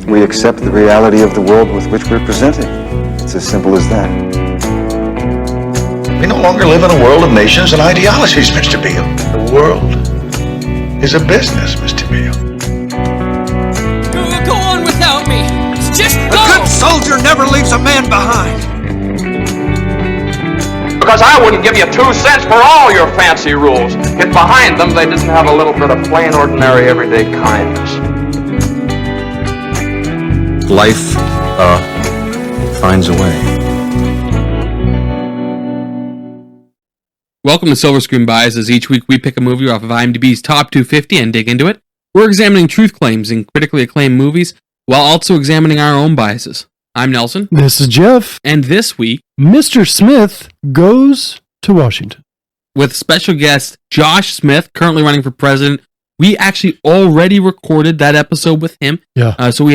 We accept the reality of the world with which we're presented. It's as simple as that. We no longer live in a world of nations and ideologies, Mr. Beale. The world is a business, Mr. Beale. Go on without me. Just go. A good soldier never leaves a man behind. Because I wouldn't give you 2 cents for all your fancy rules if behind them they didn't have a little bit of plain, ordinary, everyday kindness. Life, finds a way. Welcome to Silver Screen Biases. Each week we pick a movie off of IMDb's top 250 and dig into it. We're examining truth claims in critically acclaimed movies while also examining our own biases. I'm Nelson. This is Jeff. And this week, Mr. Smith goes to Washington. With special guest Josh Smith, currently running for president. We actually already recorded that episode with him. Yeah. So we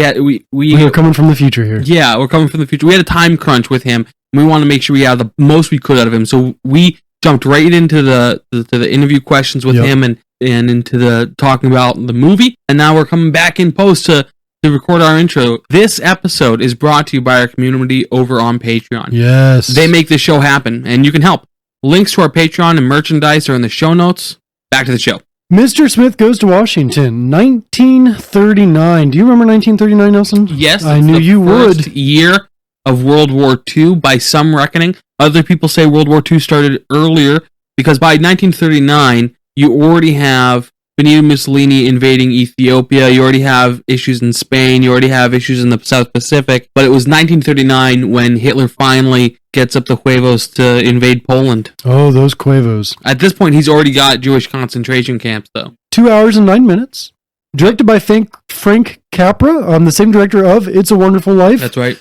were coming from the future here. Yeah, we're coming from the future. We had a time crunch with him. And we want to make sure we have the most we could out of him. So we jumped right into the interview questions with him and into the talking about the movie. And now we're coming back in post to record our intro. This episode is brought to you by our community over on Patreon. Yes. They make this show happen, and you can help. Links to our Patreon and merchandise are in the show notes. Back to the show. Mr. Smith goes to Washington, 1939. Do you remember 1939, Nelson? Yes. I knew you would. Year of World War II by some reckoning. Other people say World War II started earlier because by 1939, you already have Benito Mussolini invading Ethiopia. You already have issues in Spain. You already have issues in the South Pacific. But it was 1939 when Hitler finally gets up the huevos to invade Poland. Oh, those huevos. At this point, he's already got Jewish concentration camps, though. 2 hours and 9 minutes. Directed by Frank Capra, the same director of It's a Wonderful Life. That's right.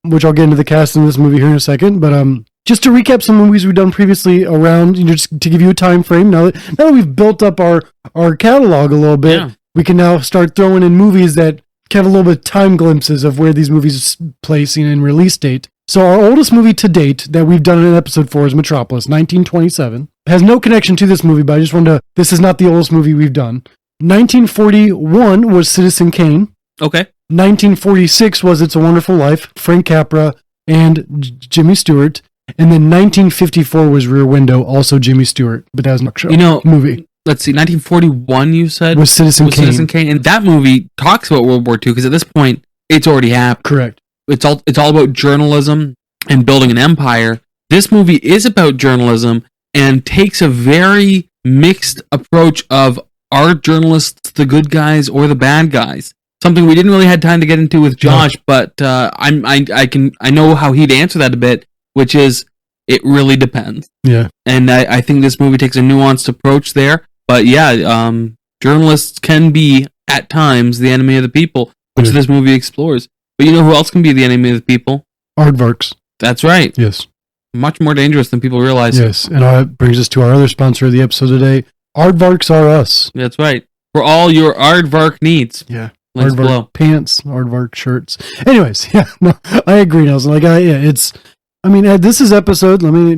Which I'll get into the cast in this movie here in a second. But just to recap some movies we've done previously around, just to give you a time frame. Now that we've built up our catalog a little bit, we can now start throwing in movies that have a little bit of time glimpses of where these movies are placing and release date. So our oldest movie to date that we've done an episode for is Metropolis, 1927. Has no connection to this movie, but I just wanted to, this is not the oldest movie we've done. 1941 was Citizen Kane. Okay. 1946 was It's a Wonderful Life, Frank Capra and Jimmy Stewart. And then 1954 was Rear Window, also Jimmy Stewart, but that was not a movie. Let's see, 1941 you said? Was Citizen Kane. Citizen Kane. And that movie talks about World War II because at this point, it's already happened. Correct. It's all about journalism and building an empire. This movie is about journalism and takes a very mixed approach of are journalists the good guys or the bad guys? Something we didn't really have time to get into with Josh, but I know how he'd answer that a bit, which is it really depends. Yeah. And I think this movie takes a nuanced approach there. But yeah, journalists can be at times the enemy of the people, which this movie explores. But you know who else can be the enemy of the people? Aardvarks. That's right. Yes. Much more dangerous than people realize. Yes, and that brings us to our other sponsor of the episode today. Aardvarks are us. That's right. For all your aardvark needs. Yeah. Links Aardvark below. pants, aardvark shirts. Anyways, yeah, no, I agree, Nelson. This is episode, let me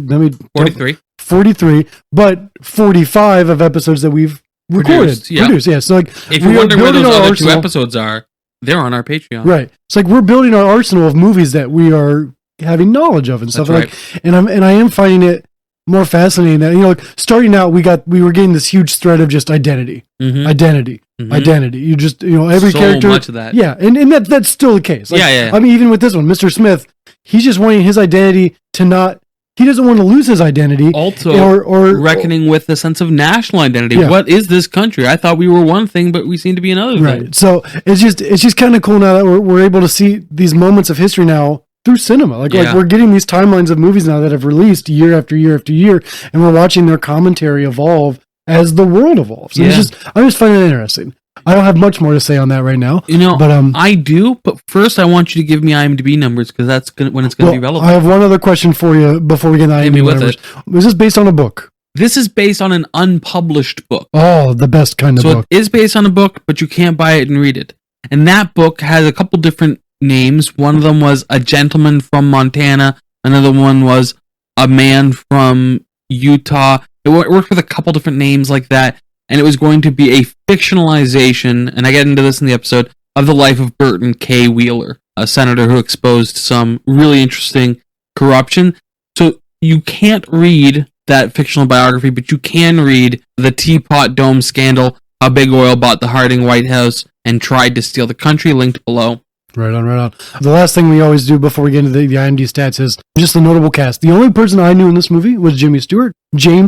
43. 43, but 45 of episodes that we've recorded. Produced, yeah. So if you wonder where those other two episodes are, they're on our Patreon. Right. It's like we're building our arsenal of movies that we are having knowledge of and stuff. That's right. And I am finding it more fascinating that, starting out, we were getting this huge thread of just identity. Mm-hmm. Identity. You just, every so character. Much of that. Yeah. And that's still the case. Yeah. I mean, even with this one, Mr. Smith, he's just wanting his identity to he doesn't want to lose his identity. Also, reckoning with the sense of national identity. Yeah. What is this country? I thought we were one thing, but we seem to be another thing. Right. So it's just kind of cool now that we're able to see these moments of history now through cinema. Like we're getting these timelines of movies now that have released year after year after year, and we're watching their commentary evolve as the world evolves. And I just find it interesting. I don't have much more to say on that right now. But I do. But first, I want you to give me IMDb numbers because that's when it's going to be relevant. I have one other question for you before we get into IMDb numbers. Is this based on a book? This is based on an unpublished book. Oh, the best kind of book. So it is based on a book, but you can't buy it and read it. And that book has a couple different names. One of them was A Gentleman from Montana. Another one was A Man from Utah. It worked with a couple different names like that. And it was going to be a fictionalization, and I get into this in the episode, of the life of Burton K. Wheeler, a senator who exposed some really interesting corruption. So you can't read that fictional biography, but you can read the Teapot Dome scandal, how Big Oil bought the Harding White House and tried to steal the country, linked below. Right on, right on. The last thing we always do before we get into the IMDb stats is just the notable cast. The only person I knew in this movie was James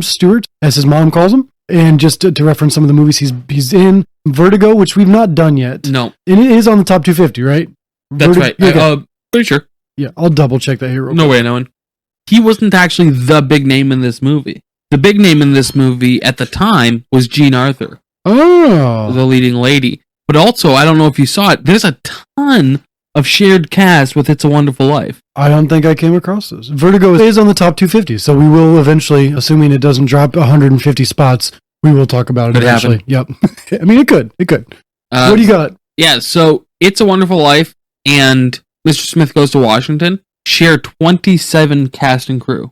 Stewart, as his mom calls him. And just to reference some of the movies he's in, Vertigo, which we've not done yet. No. And it is on the top 250, right? That's right. Okay. Pretty sure. Yeah, I'll double check that here real quick. No way, no one. He wasn't actually the big name in this movie. The big name in this movie at the time was Jean Arthur. Oh. The leading lady. But also, I don't know if you saw it, there's a ton of shared cast with It's a Wonderful Life. I don't think I came across this. Vertigo is on the top 250, so we will eventually, assuming it doesn't drop 150 spots, we will talk about it Could eventually. Yep. I mean, it could. What do you got? Yeah, so It's a Wonderful Life and Mr. Smith Goes to Washington share 27 cast and crew.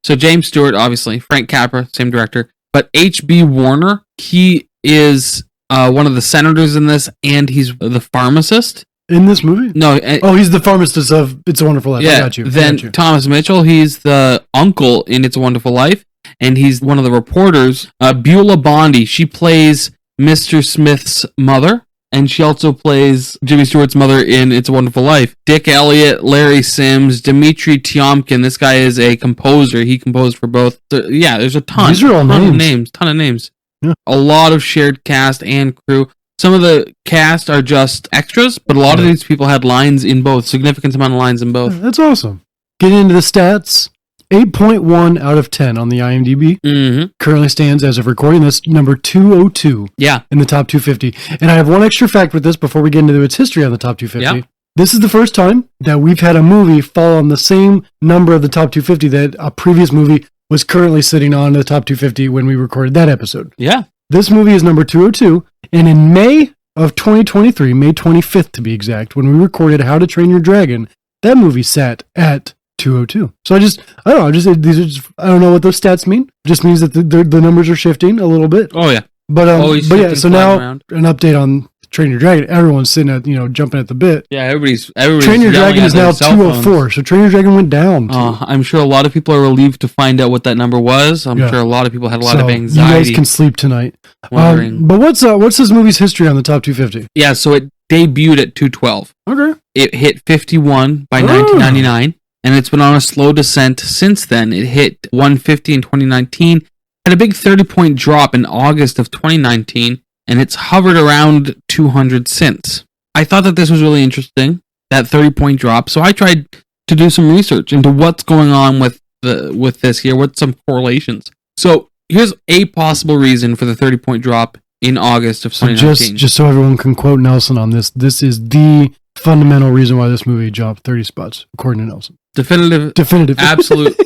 So James Stewart, obviously, Frank Capra, same director, but H.B. Warner, he is one of the senators in this, and he's the pharmacist. In this movie? No. He's the pharmacist of It's a Wonderful Life. Yeah, I got you. Then Thomas Mitchell, he's the uncle in It's a Wonderful Life, and he's one of the reporters. Beulah Bondi, she plays Mr. Smith's mother, and she also plays Jimmy Stewart's mother in It's a Wonderful Life. Dick Elliott, Larry Sims, Dmitri Tiomkin, this guy is a composer. He composed for both. So, yeah, there's a ton. These are all names. Ton of names. Yeah. A lot of shared cast and crew. Some of the cast are just extras, but a lot of these people had lines in both, significant amount of lines in both. That's awesome. Getting into the stats, 8.1 out of 10 on the IMDb. Mm-hmm. Currently stands, as of recording this, number 202 in the top 250. And I have one extra fact with this before we get into its history on the top 250. Yeah. This is the first time that we've had a movie fall on the same number of the top 250 that a previous movie was currently sitting on the top 250 when we recorded that episode. Yeah. This movie is number 202, and in May of 2023, May 25th to be exact, when we recorded How to Train Your Dragon, that movie sat at 202. So I don't know what those stats mean. It just means that the numbers are shifting a little bit. Oh yeah. But yeah, so now an update on Train Your Dragon. Everyone's sitting at, jumping at the bit. Yeah, everybody's Train Your Dragon is now 204. So Train Your Dragon went down. I'm sure a lot of people are relieved to find out what that number was. I'm sure a lot of people had a lot of anxiety. You guys can sleep tonight. Wondering. But what's this movie's history on the top 250? Yeah, so it debuted at 212. Okay. It hit 51 by 1999, and it's been on a slow descent since then. It hit 150 in 2019, had a big 30-point drop in August of 2019, and it's hovered around 200 since. I thought that this was really interesting, that 30-point drop, so I tried to do some research into what's going on with this here, what's some correlations. So here's a possible reason for the 30-point drop in August of 2019. Just so everyone can quote Nelson on this, this is the fundamental reason why this movie dropped 30 spots, according to Nelson. Definitive. Absolute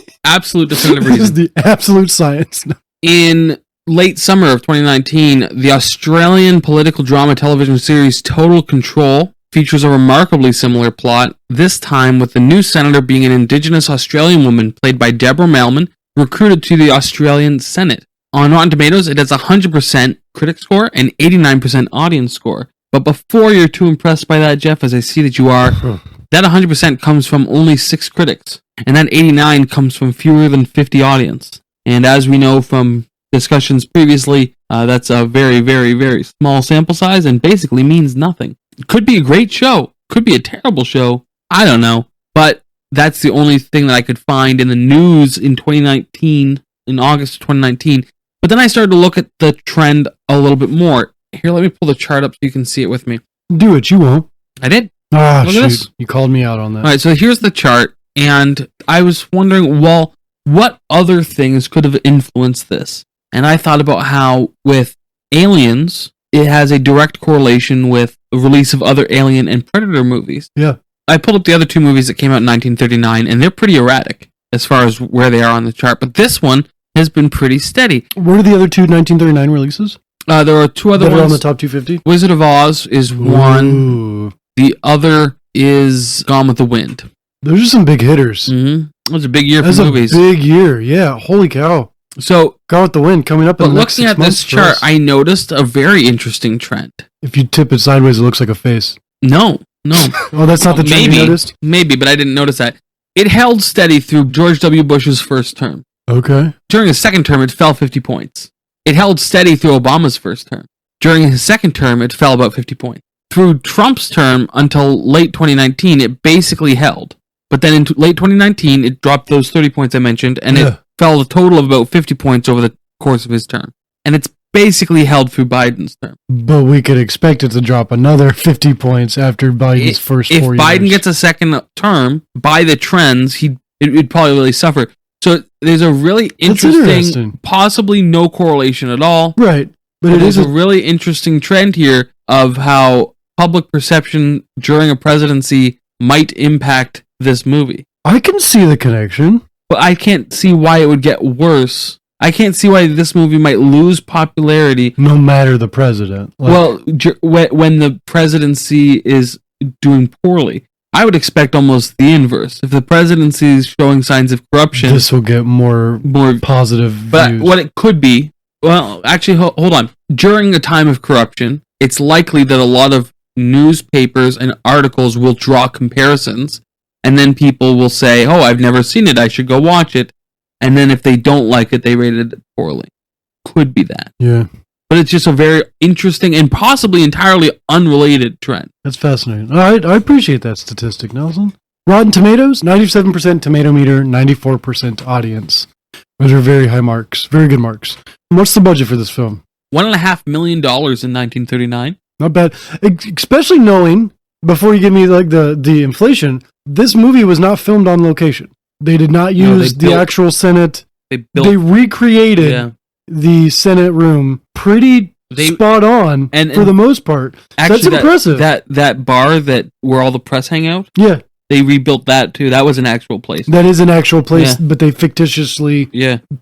definitive reason. This is the absolute science. In late summer of 2019, the Australian political drama television series Total Control features a remarkably similar plot, this time with the new senator being an Indigenous Australian woman played by Deborah Mailman, recruited to the Australian Senate. On Rotten Tomatoes, it has a 100% critic score and 89% audience score. But before you're too impressed by that, Jeff, as I see that you are, that 100% comes from only 6 critics, and that 89 comes from fewer than 50 audience. And as we know from discussions previously, that's a very, very, very small sample size and basically means nothing. It could be a great show, could be a terrible show, I don't know, but that's the only thing that I could find in the news in 2019, in August of 2019. But then I started to look at the trend a little bit more. Here, let me pull the chart up so you can see it with me. Do it, you won't. I did. Ah, shoot. You called me out on that. All right, so here's the chart, and I was wondering, well, what other things could have influenced this? And I thought about how with Aliens, it has a direct correlation with the release of other Alien and Predator movies. Yeah. I pulled up the other 2 movies that came out in 1939, and they're pretty erratic as far as where they are on the chart. But this one has been pretty steady. What are the other 2 1939 releases? There are 2 other that ones. Are on the top 250? Wizard of Oz is one. Ooh. The other is Gone with the Wind. Those are some big hitters. Mm-hmm. It was a big year for movies. movies. That's a big year, yeah. Holy cow. So, Gone with the Wind coming up in but the next looking 6 at months this for chart, us. I noticed a very interesting trend. If you tip it sideways, it looks like a face. No. Oh, that's not the trend you noticed? Maybe, but I didn't notice that. It held steady through George W. Bush's first term. Okay. During his second term, it fell 50 points. It held steady through Obama's first term. During his second term, it fell about 50 points. Through Trump's term until late 2019, it basically held. But then in late 2019, it dropped those 30 points I mentioned, and it fell a total of about 50 points over the course of his term. And it's basically held through Biden's term. But we could expect it to drop another 50 points after Biden's first 4 years. If Biden gets a second term, by the trends, it'd probably really suffer. So there's a really interesting, possibly no correlation at all. Right. But it is a really interesting trend here of how public perception during a presidency might impact this movie. I can see the connection. But I can't see why it would get worse. I can't see why this movie might lose popularity. No matter the president. Well, when the presidency is doing poorly. I would expect almost the inverse. If the presidency is showing signs of corruption, this will get more positive But views. what it could be, well, actually, hold on. During a time of corruption, it's likely that a lot of newspapers and articles will draw comparisons, and then people will say, "Oh, I've never seen it. I should go watch it." And then if they don't like it, they rated it poorly. Could be that. Yeah. But it's just a very interesting and possibly entirely unrelated trend. That's fascinating. All right, I appreciate that statistic, Nelson. Rotten Tomatoes, 97% tomato meter, 94% audience. Those are very high marks. Very good marks. What's the budget for this film? $1.5 million in 1939. Not bad. Especially knowing, before you give me like the inflation, this movie was not filmed on location. They did not use the actual Senate. They recreated the Senate room pretty spot on and for the most part. Actually, that's impressive. That bar where all the press hang out. Yeah. They rebuilt that too. That was an actual place. That is an actual place, but they fictitiously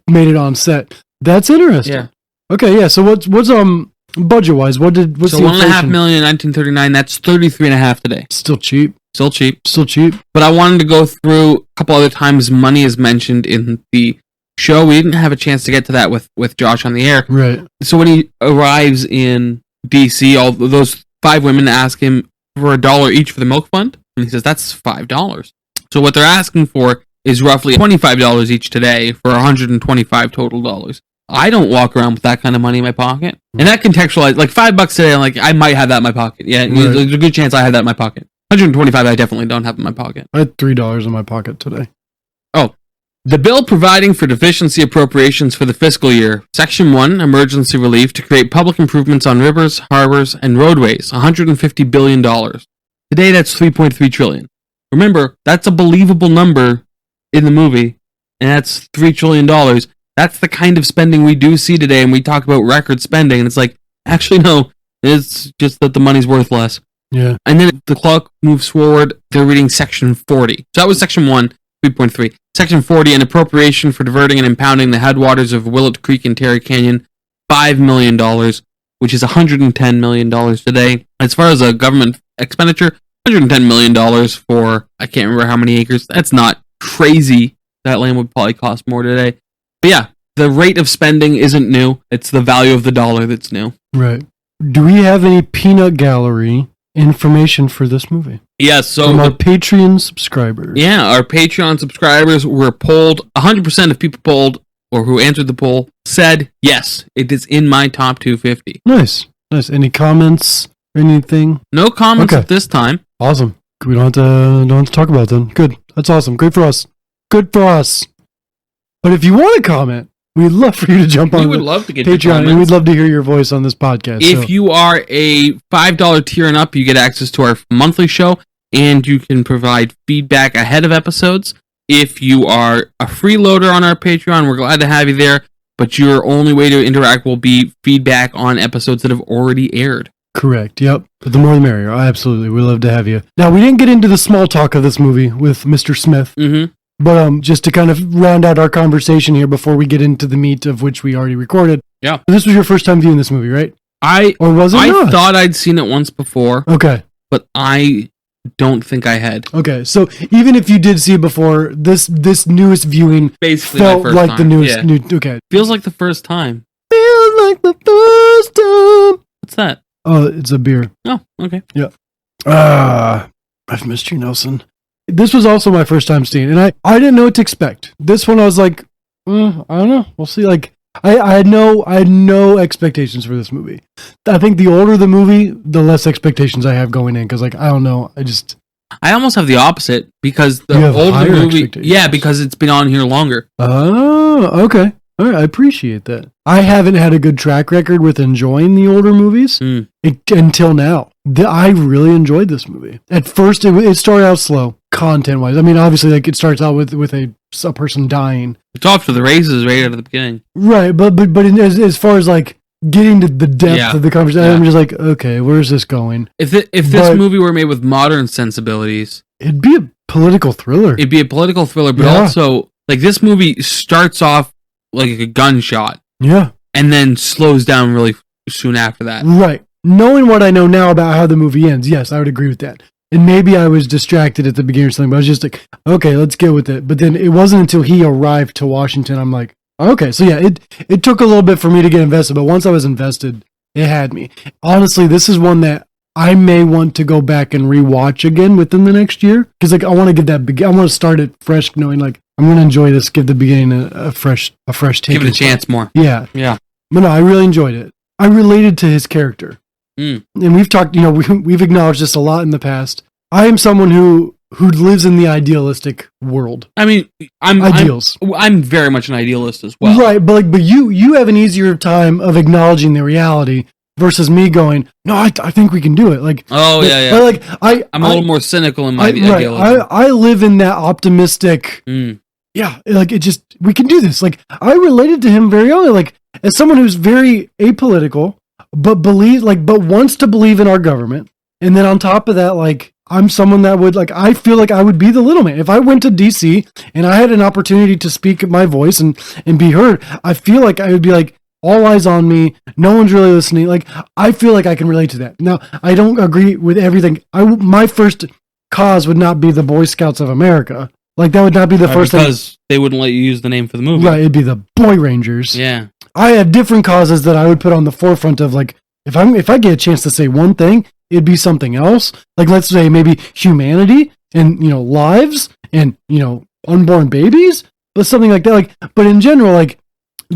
made it on set. That's interesting. Yeah. Okay, yeah. So what's budget wise? What's the $1.5 million in 1939? That's 33.5 today. Still cheap. Still cheap. Still cheap. But I wanted to go through a couple other times money is mentioned in the show. We didn't have a chance to get to that with Josh on the air. Right. So when he arrives in DC, all those 5 women ask him for $1 each for the milk fund, and he says that's $5. So what they're asking for is roughly $25 each today for $125 total dollars. I don't walk around with that kind of money in my pocket, and that contextualized like $5 today. I'm like, I might have that in my pocket. Yeah, there's a good chance I have that in my pocket. $125 I definitely don't have in my pocket. I had $3 in my pocket today. Oh. The bill providing for deficiency appropriations for the fiscal year, Section 1, Emergency Relief, to create public improvements on rivers, harbors, and roadways, $150 billion. Today, that's $3.3 trillion. Remember, that's a believable number in the movie, and that's $3 trillion. That's the kind of spending we do see today, and we talk about record spending, and it's like, actually, no, it's just that the money's worth less. Yeah. And then the clock moves forward, they're reading Section 40. So that was Section 1. 3.3. Section 40, an appropriation for diverting and impounding the headwaters of Willett Creek and Terry Canyon, $5 million, which is $110 million today. As far as a government expenditure, $110 million for, I can't remember how many acres. That's not crazy. That land would probably cost more today. But yeah, the rate of spending isn't new. It's the value of the dollar that's new. Right. Do we have any peanut gallery information for this movie? Yes, so from our Patreon subscribers. Yeah, our Patreon subscribers were polled. 100% of people polled or who answered the poll said yes, it is in my top 250. Nice. Any comments? Anything? No comments at this time. Awesome. We don't have to talk about it then. Good. That's awesome. Great for us. Good for us. But if you want to comment, we'd love for you to jump on. We would love to get Patreon, and we'd love to hear your voice on this podcast. If you are a $5 tier and up, you get access to our monthly show, and you can provide feedback ahead of episodes. If you are a freeloader on our Patreon, we're glad to have you there, but your only way to interact will be feedback on episodes that have already aired. Correct, yep. But the more the merrier. Absolutely. We'd love to have you. Now, we didn't get into the small talk of this movie with Mr. Smith. Mm-hmm. But just to kind of round out our conversation here before we get into the meat of which we already recorded. Yeah. This was your first time viewing this movie, right? Or was it I not? thought I'd seen it once before. Okay. But I don't think I had. Okay, so even if you did see it before, this newest viewing Basically, felt my first like time. the newest. Yeah. Okay, Feels like the first time. feels like the first time. What's that? Oh, it's a beer. Oh, okay. Yeah. I've missed you, Nelson. This was also my first time seeing it, and I didn't know what to expect. This one I was like, I don't know. We'll see. Like I had no expectations for this movie. I think the older the movie, the less expectations I have going in, because like I don't know. I almost have the opposite because the You have older higher movie, expectations. yeah, because it's been on here longer. Oh, okay. All right, I appreciate that. I haven't had a good track record with enjoying the older movies until now. I really enjoyed this movie. At first, it started out slow, content-wise. I mean, obviously, like it starts out with a person dying. It's off to the races right out of the beginning. Right, but as far as like getting to the depth of the conversation, I'm just like, okay, where's this going? If this movie were made with modern sensibilities, it'd be a political thriller. It'd be a political thriller, but also like this movie starts off like a gunshot, and then slows down really soon after that. Right. Knowing what I know now about how the movie ends, yes, I would agree with that. And maybe I was distracted at the beginning or something, but I was just like, okay, let's get with it. But then it wasn't until he arrived to Washington, I'm like, okay, so yeah, it took a little bit for me to get invested, but once I was invested, it had me. Honestly, this is one that I may want to go back and rewatch again within the next year, because like I want to give that, I want to start it fresh, knowing like I'm going to enjoy this, give the beginning a fresh take. Give it a chance more. Yeah. Yeah. But no, I really enjoyed it. I related to his character. And we've talked, we've acknowledged this a lot in the past. I am someone who lives in the idealistic world. I mean, I'm very much an idealist as well. Right, but you have an easier time of acknowledging the reality versus me going, no, I think we can do it. Like, oh yeah. But like I'm a little more cynical in my idealism. I live in that optimistic. Yeah, like we can do this. Like I related to him very early, like as someone who's very apolitical, but wants to believe in our government. And then on top of that, like I'm someone that would like, I feel like I would be the little man. If I went to DC and I had an opportunity to speak my voice and be heard, I feel like I would be like, all eyes on me. No one's really listening. Like, I feel like I can relate to that. Now, I don't agree with everything. My first cause would not be the Boy Scouts of America. Like, that would not be the first thing. Because they wouldn't let you use the name for the movie. Right, it'd be the Boy Rangers. Yeah. I have different causes that I would put on the forefront of, like, if I get a chance to say one thing, it'd be something else. Like, let's say maybe humanity and, lives and, unborn babies, but something like that. Like, but in general, like,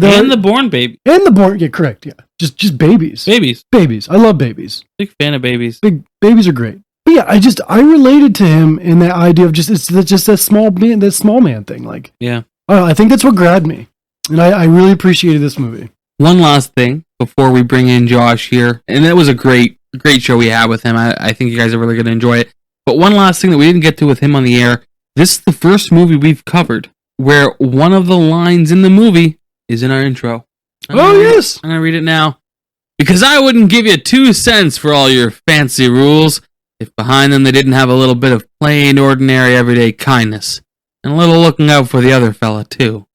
and the born baby. And the born, yeah, correct, yeah. Just babies. Babies. I love babies. Big fan of babies. Babies are great. But yeah, I related to him in that idea of just that small man thing. Like, yeah. I think that's what grabbed me. And I really appreciated this movie. One last thing before we bring in Josh here. And it was a great show we had with him. I think you guys are really going to enjoy it. But one last thing that we didn't get to with him on the air. This is the first movie we've covered where one of the lines in the movie is in our intro. Yes! I'm going to read it now. Because I wouldn't give you 2 cents for all your fancy rules if behind them they didn't have a little bit of plain, ordinary, everyday kindness. And a little looking out for the other fella, too.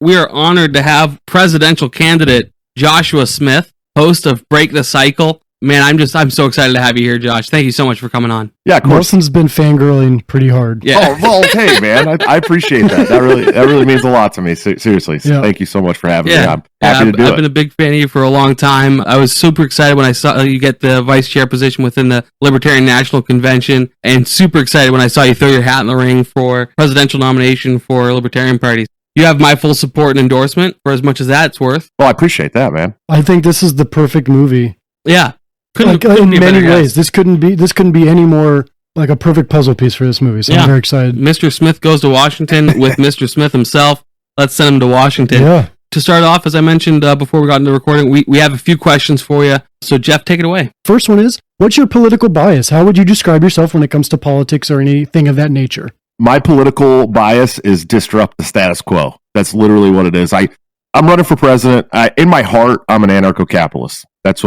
We are honored to have presidential candidate Joshua Smith, host of Break the Cycle. Man, I'm so excited to have you here, Josh. Thank you so much for coming on. Yeah, of course. Nelson's been fangirling pretty hard. Yeah. Oh, well, hey, man, I appreciate that. That really means a lot to me. Seriously, Yeah. Thank you so much for having me. I'm happy to do I've it. been a big fan of you for a long time. I was super excited when I saw you get the vice chair position within the Libertarian National Convention, and super excited when I saw you throw your hat in the ring for presidential nomination for Libertarian Party. You have my full support and endorsement for as much as that's worth. Well, I appreciate that, man. I think this is the perfect movie. Yeah. Couldn't in be a many better ways. guest. This couldn't be any more like a perfect puzzle piece for this movie. So I'm very excited. Mr. Smith goes to Washington with Mr. Smith himself. Let's send him to Washington. Yeah. To start off, as I mentioned before we got into recording, we have a few questions for you. So, Jeff, take it away. First one is, what's your political bias? How would you describe yourself when it comes to politics or anything of that nature? My political bias is disrupt the status quo. That's literally what it is. I'm running for president. In my heart, I'm an anarcho-capitalist. That's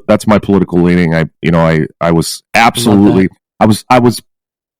that's my political leaning. I was absolutely, I was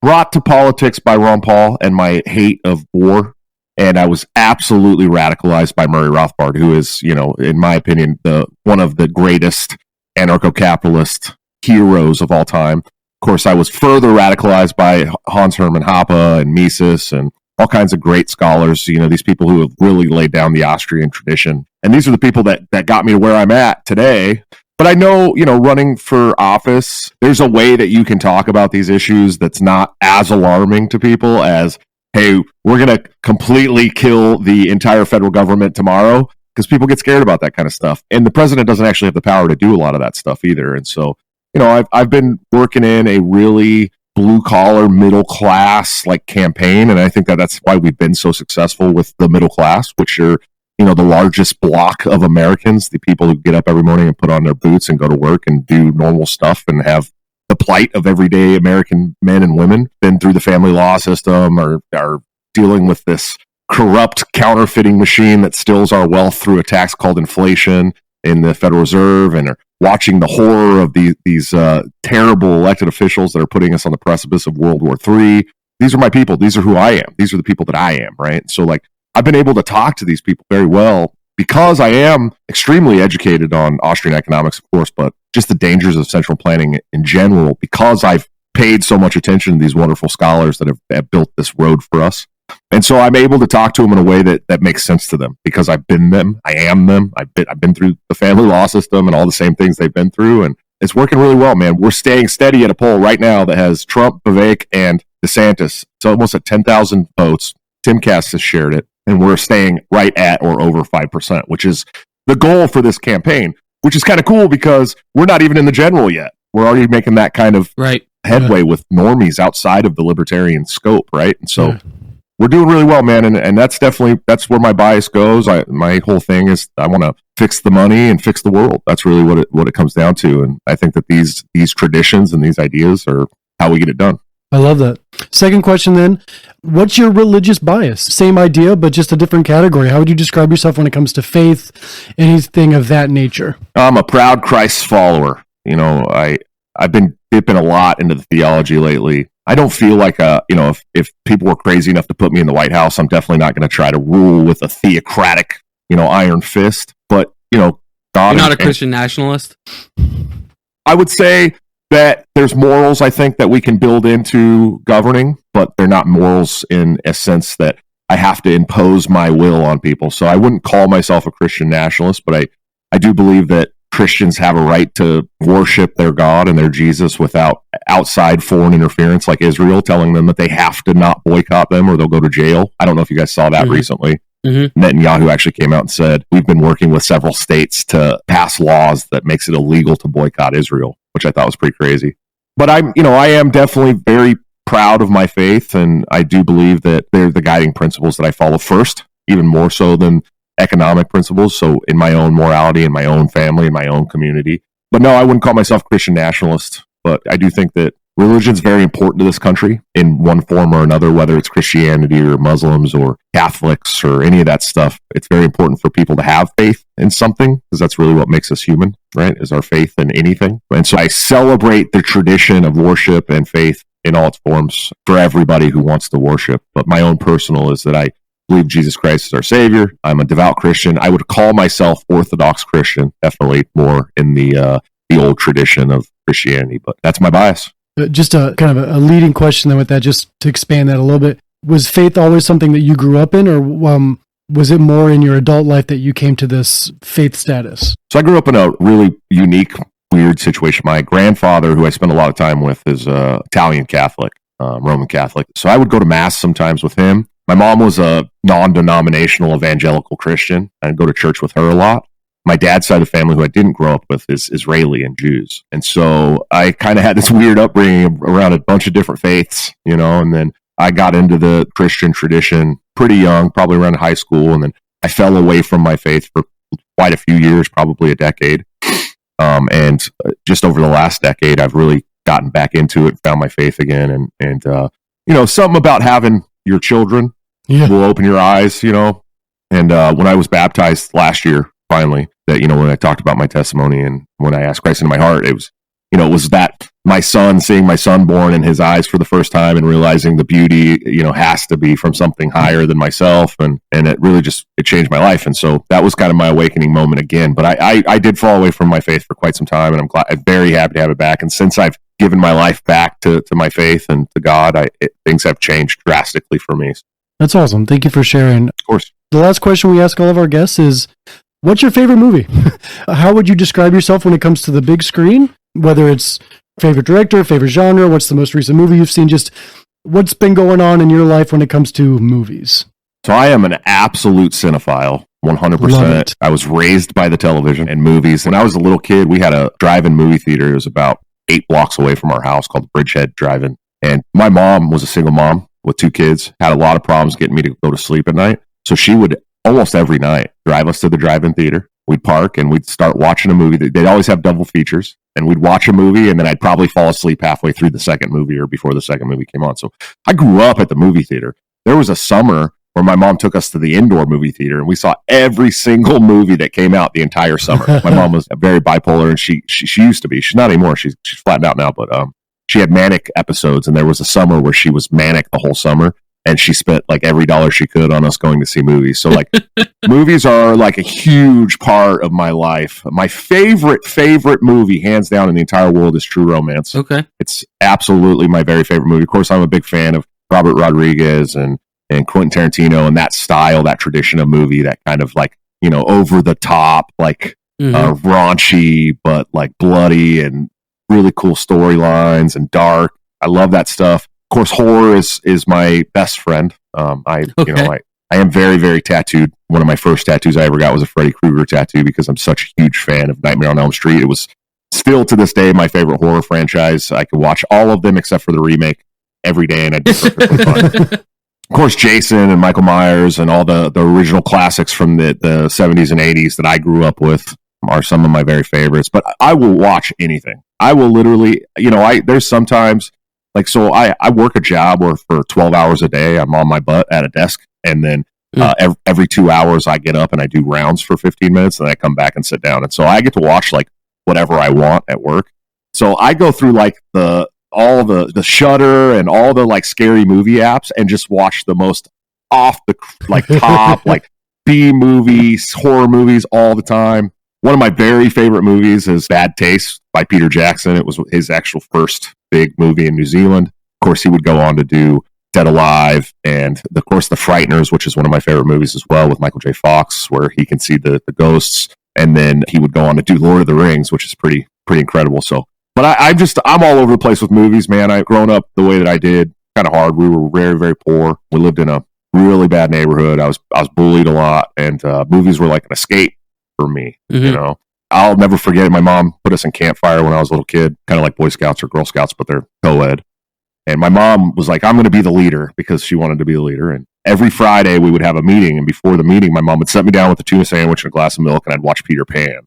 brought to politics by Ron Paul and my hate of war. And I was absolutely radicalized by Murray Rothbard, who is, in my opinion, one of the greatest anarcho-capitalist heroes of all time. Of course, I was further radicalized by Hans Hermann Hoppe and Mises and all kinds of great scholars, these people who have really laid down the Austrian tradition. And these are the people that got me to where I'm at today. But I know, running for office, there's a way that you can talk about these issues that's not as alarming to people as, hey, we're going to completely kill the entire federal government tomorrow, because people get scared about that kind of stuff. And the president doesn't actually have the power to do a lot of that stuff either. And so, I've been working in a really blue collar, middle class campaign. And I think that's why we've been so successful with the middle class, which are, the largest block of Americans, the people who get up every morning and put on their boots and go to work and do normal stuff and have the plight of everyday American men and women, been through the family law system or are dealing with this corrupt counterfeiting machine that steals our wealth through a tax called inflation in the Federal Reserve, and are watching the horror of these terrible elected officials that are putting us on the precipice of World War III. These are my people. These are who I am. These are the people that I am, right? So I've been able to talk to these people very well because I am extremely educated on Austrian economics, of course, but just the dangers of central planning in general, because I've paid so much attention to these wonderful scholars that have built this road for us. And so I'm able to talk to them in a way that makes sense to them, because I've been them. I am them. I've been through the family law system and all the same things they've been through. And it's working really well, man. We're staying steady at a poll right now that has Trump, Vivek, and DeSantis. It's almost at 10,000 votes. Timcast has shared it. And we're staying right at or over 5%, which is the goal for this campaign, which is kind of cool because we're not even in the general yet. We're already making that kind of headway with normies outside of the libertarian scope, right? And so we're doing really well, man. And that's where my bias goes. My whole thing is I want to fix the money and fix the world. That's really what it comes down to. And I think that these traditions and these ideas are how we get it done. I love that. Second question then, what's your religious bias? Same idea, but just a different category. How would you describe yourself when it comes to faith, anything of that nature? I'm a proud Christ follower. I've been dipping a lot into the theology lately. I don't feel like if people were crazy enough to put me in the White House, I'm definitely not going to try to rule with a theocratic, iron fist. But, God. You're not a Christian nationalist? I would say that there's morals, I think, that we can build into governing, but they're not morals in a sense that I have to impose my will on people. So I wouldn't call myself a Christian nationalist, but I do believe that Christians have a right to worship their God and their Jesus without outside foreign interference like Israel telling them that they have to not boycott them or they'll go to jail. I don't know if you guys saw that recently. Mm-hmm. Netanyahu actually came out and said, we've been working with several states to pass laws that makes it illegal to boycott Israel, which I thought was pretty crazy. But I am definitely very proud of my faith, and I do believe that they're the guiding principles that I follow first, even more so than economic principles. So in my own morality, in my own family, in my own community. But no, I wouldn't call myself a Christian nationalist, but I do think that religion is very important to this country in one form or another, whether it's Christianity or Muslims or Catholics or any of that stuff. It's very important for people to have faith in something, because that's really what makes us human, right? Is our faith in anything. And so I celebrate the tradition of worship and faith in all its forms for everybody who wants to worship. But my own personal is that I believe Jesus Christ is our Savior. I'm a devout Christian. I would call myself Orthodox Christian, definitely more in the old tradition of Christianity, but that's my bias. Just a kind of a leading question then with that, just to expand that a little bit. Was faith always something that you grew up in, or was it more in your adult life that you came to this faith status? So I grew up in a really unique, weird situation. My grandfather, who I spent a lot of time with, is Italian Catholic, Roman Catholic. So I would go to Mass sometimes with him. My mom was a non-denominational evangelical Christian. I'd go to church with her a lot. My dad's side of the family, who I didn't grow up with, is Israeli and Jews. And so I kind of had this weird upbringing around a bunch of different faiths, and then I got into the Christian tradition pretty young, probably around high school. And then I fell away from my faith for quite a few years, probably a decade. And just over the last decade, I've really gotten back into it, found my faith again. And something about having your children will open your eyes, And when I was baptized last year, finally, that, when I talked about my testimony and when I asked Christ into my heart, it was that my son, seeing my son born in his eyes for the first time and realizing the beauty, has to be from something higher than myself. And it really it changed my life. And so that was kind of my awakening moment again. But I did fall away from my faith for quite some time, and I'm very happy to have it back. And since I've given my life back to my faith and to God, things have changed drastically for me. That's awesome. Thank you for sharing. Of course. The last question we ask all of our guests is, what's your favorite movie? How would you describe yourself when it comes to the big screen? Whether it's favorite director, favorite genre, what's the most recent movie you've seen? Just what's been going on in your life when it comes to movies? So I am an absolute cinephile, 100%. I was raised by the television and movies. When I was a little kid, we had a drive-in movie theater. It was about 8 blocks away from our house called Bridgehead Drive-In. And my mom was a single mom with 2 kids, had a lot of problems getting me to go to sleep at night. So she would almost every night drive us to the drive-in theater. We'd park and we'd start watching a movie. They'd always have double features. And we'd watch a movie and then I'd probably fall asleep halfway through the second movie or before the second movie came on. So I grew up at the movie theater. There was a summer where my mom took us to the indoor movie theater and we saw every single movie that came out the entire summer. My mom was very bipolar and she used to be. She's not anymore. She's flattened out now, but she had manic episodes and there was a summer where she was manic the whole summer and she spent like every dollar she could on us going to see movies. So like movies are like a huge part of my life. My favorite movie, hands down in the entire world, is True Romance. Okay. It's absolutely my very favorite movie. Of course, I'm a big fan of Robert Rodriguez and Quentin Tarantino and that style, that tradition of movie, that kind of like, you know, over the top, like raunchy, but like bloody and really cool storylines and dark. I love that stuff. Of course, horror is my best friend. I am very, very tattooed. One of my first tattoos I ever got was a Freddy Krueger tattoo because I'm such a huge fan of Nightmare on Elm Street. It was still to this day my favorite horror franchise. I could watch all of them except for the remake every day, and I'd be perfectly fine. Of course, Jason and Michael Myers and all the original classics from the 70s and 80s that I grew up with are some of my very favorites. But I will watch anything. I will literally, there's sometimes, like, so I work a job where for 12 hours a day, I'm on my butt at a desk. And then every 2 hours I get up and I do rounds for 15 minutes and then I come back and sit down. And so I get to watch like whatever I want at work. So I go through like all the Shudder and all the like scary movie apps and just watch the most off the like top like B movies, horror movies all the time. One of my very favorite movies is Bad Taste by Peter Jackson. It was his actual first big movie in New Zealand. Of course, he would go on to do Dead Alive and of course The Frighteners, which is one of my favorite movies as well, with Michael J. Fox, where he can see the ghosts. And then he would go on to do Lord of the Rings, which is pretty incredible. So, but I'm all over the place with movies, man. I've grown up the way that I did, kind of hard. We were very, very poor. We lived in a really bad neighborhood. I was bullied a lot, and movies were like an escape for me. You know, I'll never forget it. My mom put us in Campfire when I was a little kid, kind of like Boy Scouts or Girl Scouts, but they're co-ed. And my mom was like, I'm going to be the leader, because she wanted to be the leader. And every Friday we would have a meeting. And before the meeting, my mom would set me down with a tuna sandwich and a glass of milk, and I'd watch Peter Pan.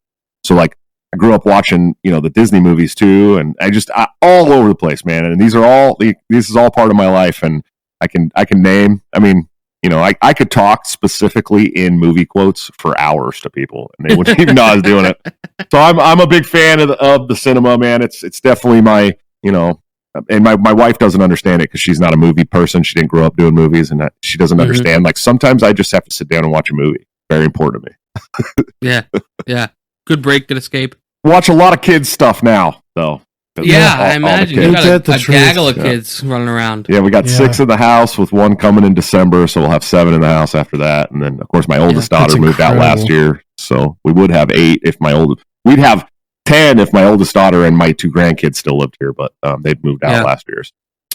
So like, I grew up watching, the Disney movies too. And I all over the place, man. And this is all part of my life. And I can name, I could talk specifically in movie quotes for hours to people, and they wouldn't even know I was doing it. So I'm a big fan of the cinema, man. It's definitely my, and my wife doesn't understand it because she's not a movie person. She didn't grow up doing movies, and she doesn't understand. Like, sometimes I just have to sit down and watch a movie. Very important to me. Yeah. Good break, good escape. Watch a lot of kids stuff now, though. Yeah, I imagine. You got a gaggle of Yeah. kids running around. Yeah, we got 6 in the house, with one coming in December, so we'll have 7 in the house after that. And then, of course, my oldest daughter moved out last year, so we would have 8 if we'd have 10 if my oldest daughter and my 2 grandkids still lived here, but they'd moved out last year.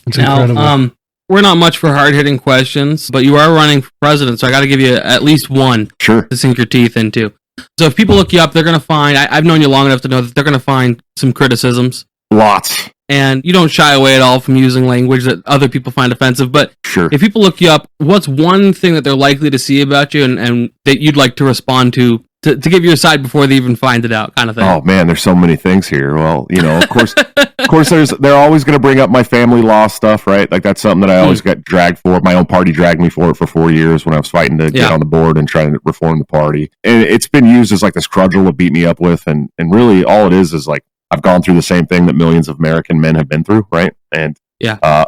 It's incredible. We're not much for hard-hitting questions, but you are running for president, so I got to give you at least one to sink your teeth into. So if people look you up, they're going to find, I've known you long enough to know that they're going to find some criticisms. Lots. And you don't shy away at all from using language that other people find offensive. But if people look you up, what's one thing that they're likely to see about you and that you'd like to respond to give your side before they even find it out, kind of thing? Oh man, there's so many things here. Well, of course, they're always going to bring up my family law stuff, right? Like, that's something that I always got dragged for. My own party dragged me for it for 4 years when I was fighting to get on the board and trying to reform the party. And it's been used as like this cudgel to beat me up with. And really all it is like, I've gone through the same thing that millions of American men have been through, right? And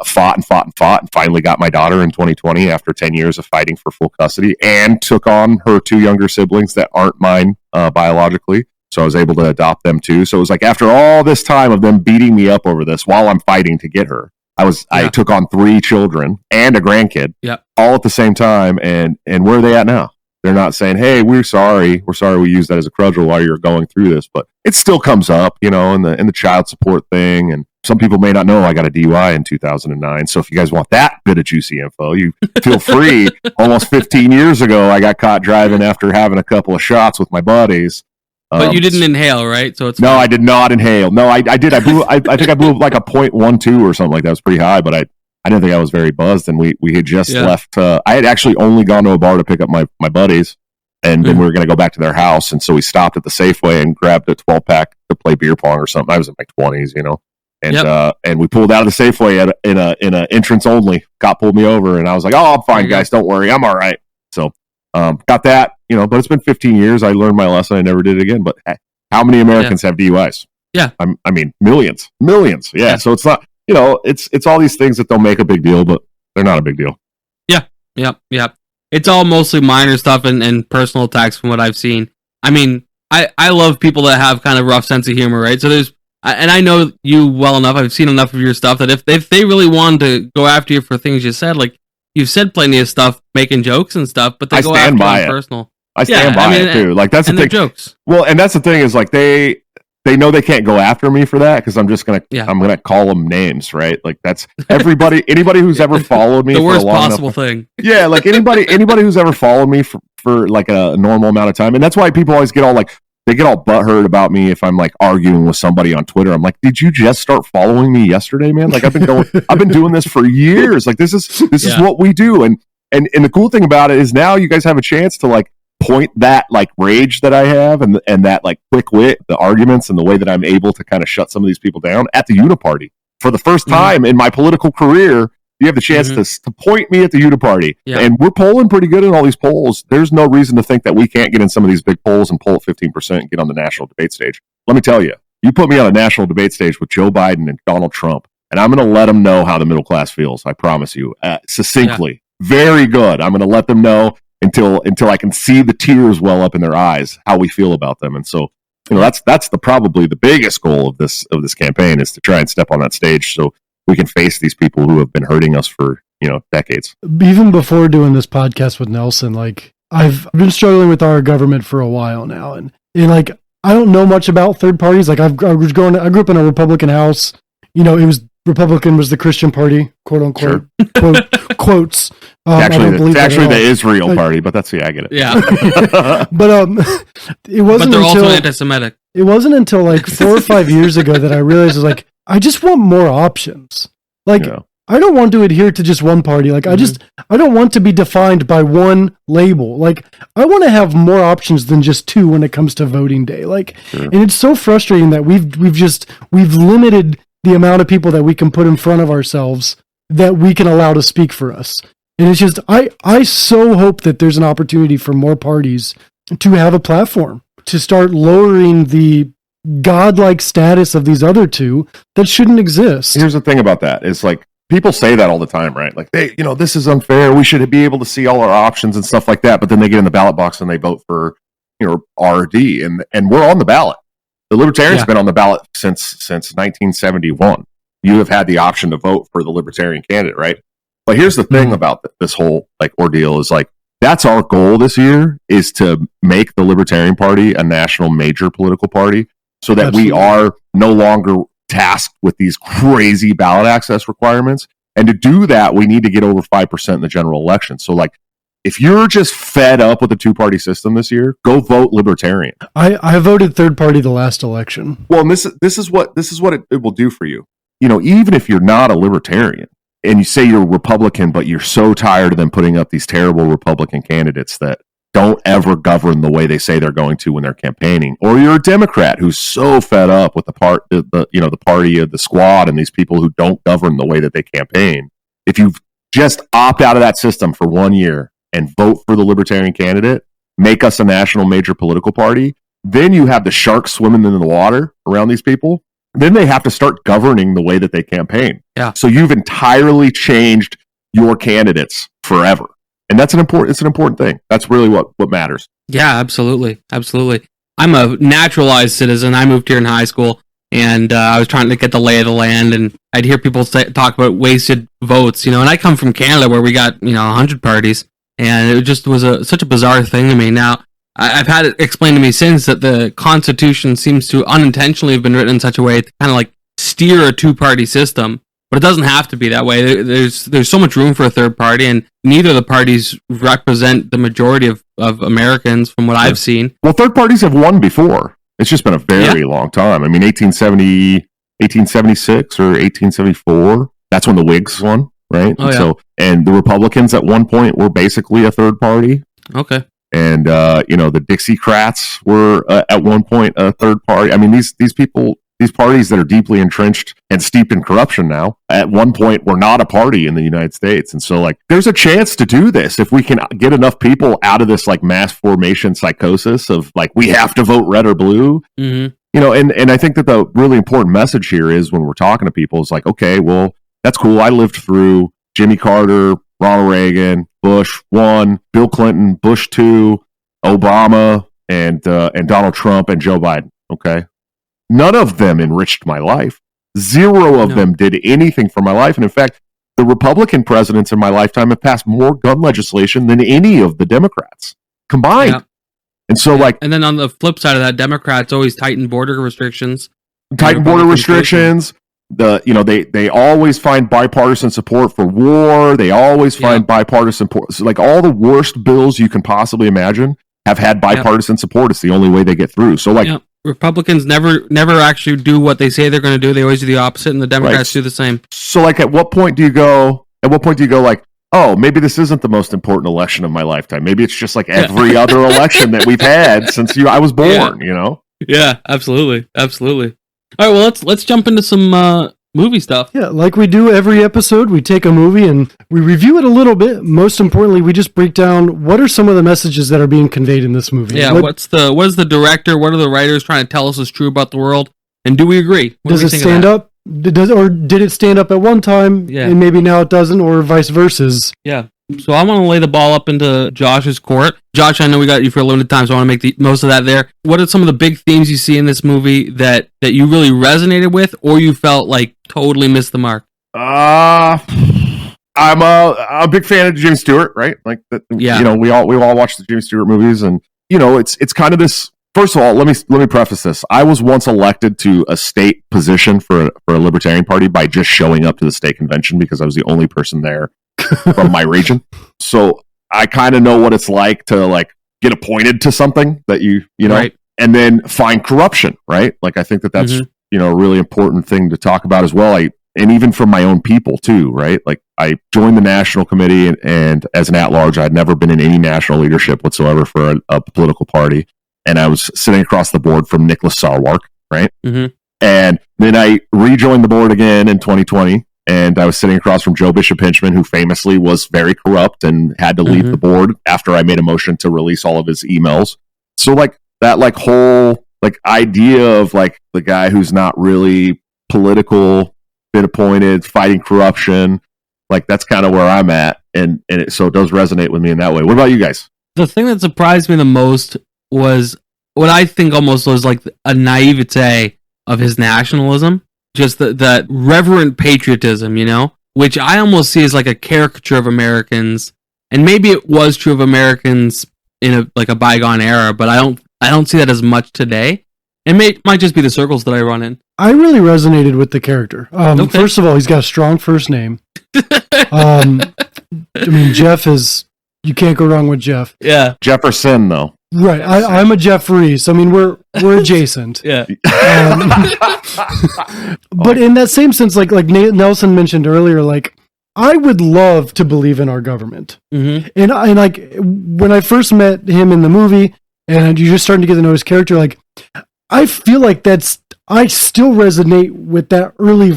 fought and finally got my daughter in 2020 after 10 years of fighting for full custody, and took on her 2 younger siblings that aren't mine biologically. So I was able to adopt them too. So it was like after all this time of them beating me up over this while I'm fighting to get her, I took on 3 children and a grandkid all at the same time. And where are they at now? They're not saying, hey, we're sorry we used that as a cudgel while you're going through this, but it still comes up, in the child support thing. And some people may not know I got a DUI in 2009. So if you guys want that bit of juicy info, you feel free. Almost 15 years ago, I got caught driving after having a couple of shots with my buddies. But you didn't inhale, right? So it's no, I did not inhale. No, I did. I blew. I think I blew like a 0.12 or something like that. It was pretty high, but I didn't think I was very buzzed. And we had just left. I had actually only gone to a bar to pick up my buddies, and then we were going to go back to their house. And so we stopped at the Safeway and grabbed a 12-pack to play beer pong or something. I was in my 20s, and we pulled out of the Safeway in a entrance only. Cop pulled me over, and I was like, "Oh, I'm fine, guys. Don't worry, I'm all right." So got that. But it's been 15 years. I learned my lesson. I never did it again. But how many Americans have DUIs? Yeah. I mean, millions. Yeah. So it's not, it's all these things that don't make a big deal, but they're not a big deal. Yeah. It's all mostly minor stuff and personal attacks from what I've seen. I mean, I love people that have kind of rough sense of humor, right? So and I know you well enough. I've seen enough of your stuff that if they really wanted to go after you for things you said, like you've said plenty of stuff making jokes and stuff, but they go after you on personal. I stand by it too. Like that's the thing. Jokes. Well, and that's the thing is like they know they can't go after me for that because I'm just gonna call them names, right? Like that's anybody who's ever followed me the for worst a long possible thing. Yeah, like anybody who's ever followed me for like a normal amount of time, and that's why people always get all like they get all butthurt about me if I'm like arguing with somebody on Twitter. I'm like, did you just start following me yesterday, man? Like I've been doing this for years. Like this is what we do, and the cool thing about it is now you guys have a chance to like point that like rage that I have and that like quick wit, the arguments and the way that I'm able to kind of shut some of these people down at the Uniparty. For the first time in my political career, you have the chance to point me at the Uniparty. Yeah. And we're polling pretty good in all these polls. There's no reason to think that we can't get in some of these big polls and poll at 15% and get on the national debate stage. Let me tell you, you put me on a national debate stage with Joe Biden and Donald Trump, and I'm going to let them know how the middle class feels. I promise you, succinctly. Yeah. Very good. I'm going to let them know until I can see the tears well up in their eyes, how we feel about them. And so, that's probably the biggest goal of this campaign is to try and step on that stage so we can face these people who have been hurting us for, decades. Even before doing this podcast with Nelson, like I've been struggling with our government for a while now. And like, I don't know much about third parties. Like I grew up in a Republican house, Republican was the Christian party, quote unquote, quotes. It's actually the Israel party, but that's I get it. Yeah, but it wasn't. But they're until, also anti-Semitic. It wasn't until like 4 or 5 years ago that I realized I was like, I just want more options. Like I don't want to adhere to just one party. Like I don't want to be defined by one label. Like I want to have more options than just 2 when it comes to voting day. Like, and it's so frustrating that we've limited the amount of people that we can put in front of ourselves that we can allow to speak for us. And it's just, I so hope that there's an opportunity for more parties to have a platform, to start lowering the godlike status of these other 2 that shouldn't exist. Here's the thing about that is like, people say that all the time, right? Like this is unfair. We should be able to see all our options and stuff like that. But then they get in the ballot box and they vote for, RD and we're on the ballot. The Libertarians have been on the ballot since 1971. You have had the option to vote for the Libertarian candidate, right? But here's the thing about this whole like ordeal is like that's our goal this year is to make the Libertarian Party a national major political party so that we are no longer tasked with these crazy ballot access requirements. And to do that, we need to get over 5% in the general election. So like if you're just fed up with the 2-party system this year, go vote Libertarian. I voted third party the last election. Well, and this is what it will do for you. Even if you're not a Libertarian and you say you're a Republican, but you're so tired of them putting up these terrible Republican candidates that don't ever govern the way they say they're going to when they're campaigning, or you're a Democrat who's so fed up with the party of the squad and these people who don't govern the way that they campaign. If you just opt out of that system for 1 year and vote for the Libertarian candidate, make us a national major political party, then you have the sharks swimming in the water around these people. Then they have to start governing the way that they campaign. Yeah. So you've entirely changed your candidates forever. And it's an important thing. That's really what matters. Yeah, absolutely. I'm a naturalized citizen. I moved here in high school, and I was trying to get the lay of the land, and I'd hear people talk about wasted votes, and I come from Canada where we got 100 parties, and it just was such a bizarre thing to me. Now I've had it explained to me since that the Constitution seems to unintentionally have been written in such a way to kind of like steer a two-party system, but it doesn't have to be that way. There's so much room for a third party, and neither of the parties represent the majority of Americans from what I've seen. Well, third parties have won before. It's just been a very long time. I mean, 1876 or 1874, that's when the Whigs won, right? And the Republicans at one point were basically a third party. Okay. And, the Dixiecrats were at one point a third party. I mean, these parties that are deeply entrenched and steeped in corruption now, at one point were not a party in the United States. And so, there's a chance to do this if we can get enough people out of this, mass formation psychosis of, we have to vote red or blue. Mm-hmm. And I think that the really important message here is when we're talking to people is okay, well, that's cool. I lived through Jimmy Carter, Ronald Reagan, Bush 1, Bill Clinton, Bush 2, Obama, and Donald Trump and Joe Biden. Okay. None of them enriched my life. Zero of them did anything for my life. And in fact, the Republican presidents in my lifetime have passed more gun legislation than any of the Democrats combined. Yeah. And so, and then on the flip side of that, Democrats always tighten border restrictions. They always find bipartisan support for war. They always find bipartisan support. So, all the worst bills you can possibly imagine have had bipartisan support. It's the only way they get through. So, Republicans never actually do what they say they're going to do. They always do the opposite, and the Democrats do the same. So, at what point do you go? Oh, maybe this isn't the most important election of my lifetime. Maybe it's just every other election that we've had since I was born. Yeah, absolutely. All right, well, let's jump into some movie stuff. Yeah, like we do every episode, we take a movie and we review it a little bit. Most importantly, we just break down what are some of the messages that are being conveyed in this movie. Yeah, what is the director, what are the writers trying to tell us is true about the world, and do we agree? Does it stand up? Did it stand up at one time and maybe now it doesn't, or vice versa? Yeah. So I want to lay the ball up into Josh's court. Josh, I know we got you for a limited time, so I want to make the most of that there. What are some of the big themes you see in this movie that you really resonated with, or you felt totally missed the mark? I'm a big fan of Jimmy Stewart, right? We all watch the Jimmy Stewart movies, and it's kind of this. First of all, let me preface this. I was once elected to a state position for a Libertarian Party by just showing up to the state convention because I was the only person there from my region. So I kind of know what it's like to get appointed to something that you know, right. And then find corruption, right? I think that's a really important thing to talk about as well. And even from my own people too, right? I joined the national committee and as an at-large, I'd never been in any national leadership whatsoever for a political party. And I was sitting across the board from Nicholas Sarwark, right? Mm-hmm. And then I rejoined the board again in 2020, and I was sitting across from Joe Bishop Hinchman, who famously was very corrupt and had to leave the board after I made a motion to release all of his emails. So that whole idea of the guy who's not really political, been appointed, fighting corruption, that's kind of where I'm at, and so it does resonate with me in that way. What about you guys? The thing that surprised me the most was what I think almost was a naivete of his nationalism, just that reverent patriotism, which I almost see as a caricature of Americans, and maybe it was true of Americans in a bygone era, but I don't see that as much today. It might just be the circles that I run in. I really resonated with the character. First of all, he's got a strong first name. Jeff is, you can't go wrong with Jeff. Yeah. Jefferson, though. Right, I'm a Jeffrey, so we're adjacent. Yeah. But in that same sense, like Nelson mentioned earlier, I would love to believe in our government. Mm-hmm. And when I first met him in the movie, and you're just starting to get to know his character, I feel I still resonate with that early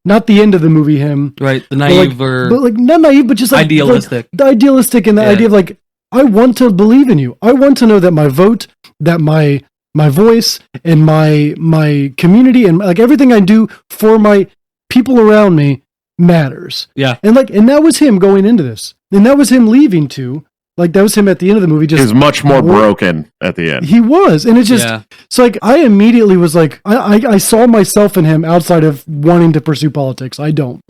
not the end of the movie him. Right, the naive but not naive, but just idealistic. The idealistic and the idea of I want to believe in you. I want to know that my vote, that my voice, and my community, and everything I do for my people around me matters. Yeah. And that was him going into this. And that was him leaving too. Like that was him at the end of the movie. Just is much more broken at the end. He was, and it's just so like I immediately was like I saw myself in him outside of wanting to pursue politics. I don't,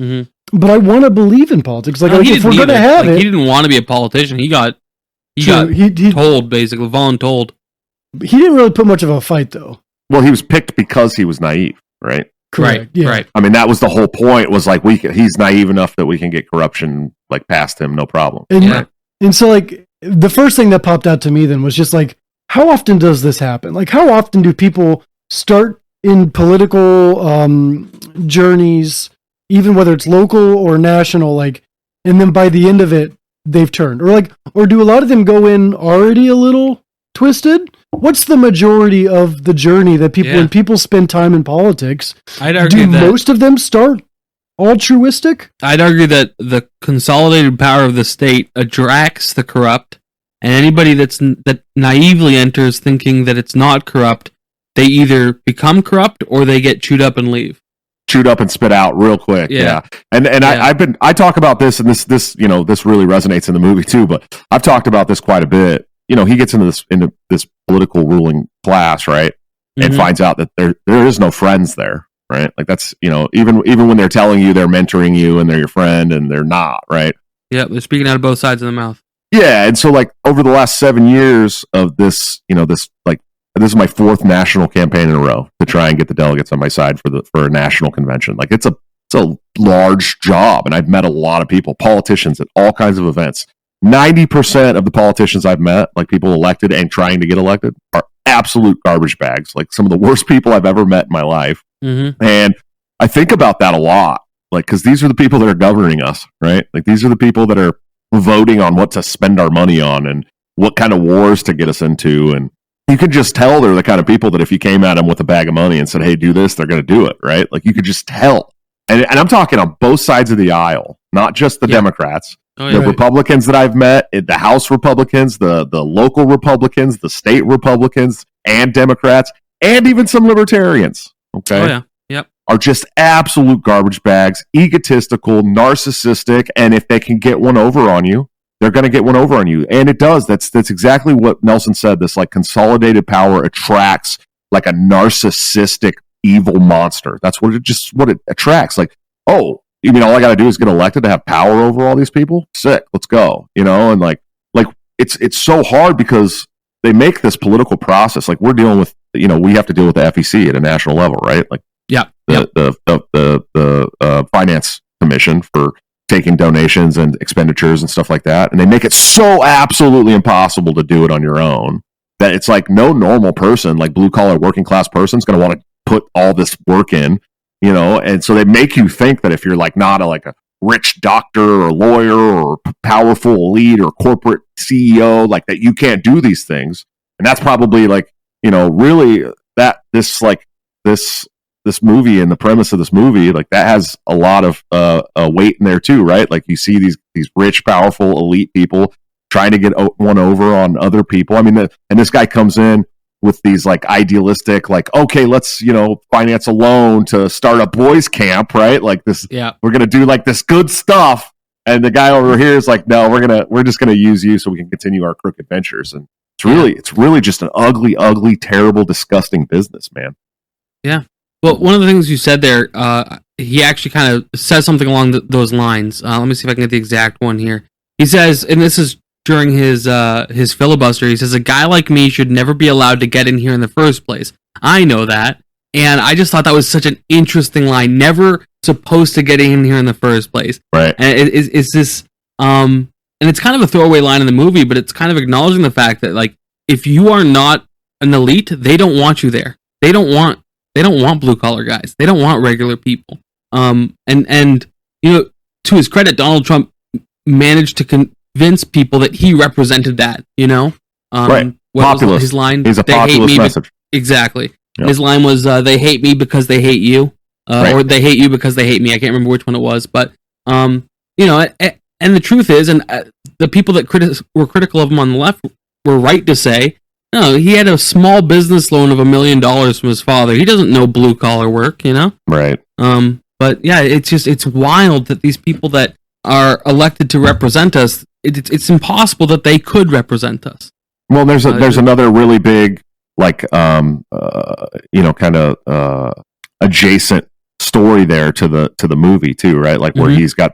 but I want to believe in politics. Like, if we're going to have it, he didn't want to be a politician. He got told basically, voluntold. He didn't really put much of a fight though. Well, he was picked because he was naive, right? Correct. Right. I mean, that was the whole point. Was like he's naive enough that we can get corruption like past him, no problem. And so, like, the first thing that popped out to me then was just like, how often does this happen? Like, how often do people start in political journeys, even whether it's local or national, like, and then by the end of it, they've turned? Or do a lot of them go in already a little twisted? What's the majority of the journey that people, when people spend time in politics, I'd argue that most of them start altruistic? I'd argue that the consolidated power of the state attracts the corrupt, and anybody that naively enters thinking that it's not corrupt, they either become corrupt or they get chewed up and leave. Chewed up and spit out real quick. Yeah. And I talk about this, and this this really resonates in the movie too, but I've talked about this quite a bit. He gets into this political ruling class, right? And finds out that there is no friends there. Right, like that's even when they're telling you they're mentoring you and they're your friend, and they're not, right? Yeah, they're speaking out of both sides of the mouth. Yeah, and so like over the last 7 years of this, this is my 4th national campaign in a row to try and get the delegates on my side for a national convention. Like it's a large job, and I've met a lot of people, politicians at all kinds of events. 90% of the politicians I've met, like people elected and trying to get elected, are absolute garbage bags. Like some of the worst people I've ever met in my life. And I think about that a lot, like, because these are the people that are governing us, right? Like these are the people that are voting on what to spend our money on and what kind of wars to get us into. And you can just tell they're the kind of people that if you came at them with a bag of money and said, hey, do this, they're going to do it, right? Like you could just tell. And I'm talking on both sides of the aisle, not just the Democrats. The Republicans that I've met, the House Republicans, the local Republicans, the state Republicans, and Democrats, and even some libertarians. Okay. Oh, yeah. Yep. Are just absolute garbage bags, egotistical, narcissistic, and if they can get one over on you, they're going to get one over on you. And it does. That's exactly what Nelson said. This like consolidated power attracts like a narcissistic evil monster. That's what it attracts. Like, oh, you mean all I got to do is get elected to have power over all these people? Sick. Let's go. And like it's so hard because they make this political process. Like we're dealing with, we have to deal with the FEC at a national level, right? Like, the finance commission for taking donations and expenditures and stuff like that. And they make it so absolutely impossible to do it on your own that it's like no normal person, like blue collar working class person, is going to want to put all this work in, and so they make you think that if you're like not a rich doctor or lawyer or powerful elite or corporate CEO, like that you can't do these things. And that's probably like, really that this movie and the premise of this movie, like that has a lot of weight in there too, right? Like you see these rich, powerful, elite people trying to get one over on other people. I mean, and this guy comes in with these like idealistic, like, okay, let's, finance a loan to start a boys camp, right? Like this, we're going to do like this good stuff. And the guy over here is like, no, we're just going to use you so we can continue our crooked ventures. And it's really just an ugly, ugly, terrible, disgusting business, man. Yeah. Well, one of the things you said there, he actually kind of says something along those lines. Let me see if I can get the exact one here. He says, and this is during his filibuster, he says, a guy like me should never be allowed to get in here in the first place. I know that. And I just thought that was such an interesting line. Never supposed to get in here in the first place. Right. And it's this, and it's kind of a throwaway line in the movie, but it's kind of acknowledging the fact that, like, if you are not an elite, they don't want you there. They don't want blue collar guys. They don't want regular people. And to his credit, Donald Trump managed to convince people that he represented that. Right. Populist. His line. He's a populist message. Exactly. Yep. His line was, "They hate me because they hate you," or "They hate you because they hate me." I can't remember which one it was, but and the truth is, and the people that were critical of him on the left were right to say, no, he had a small business loan of $1 million from his father. He doesn't know blue collar work, Right. But yeah, it's wild that these people that are elected to represent us, it's impossible that they could represent us. Well, there's another really big, like, kind of adjacent story there to the movie too, right? Like where he's got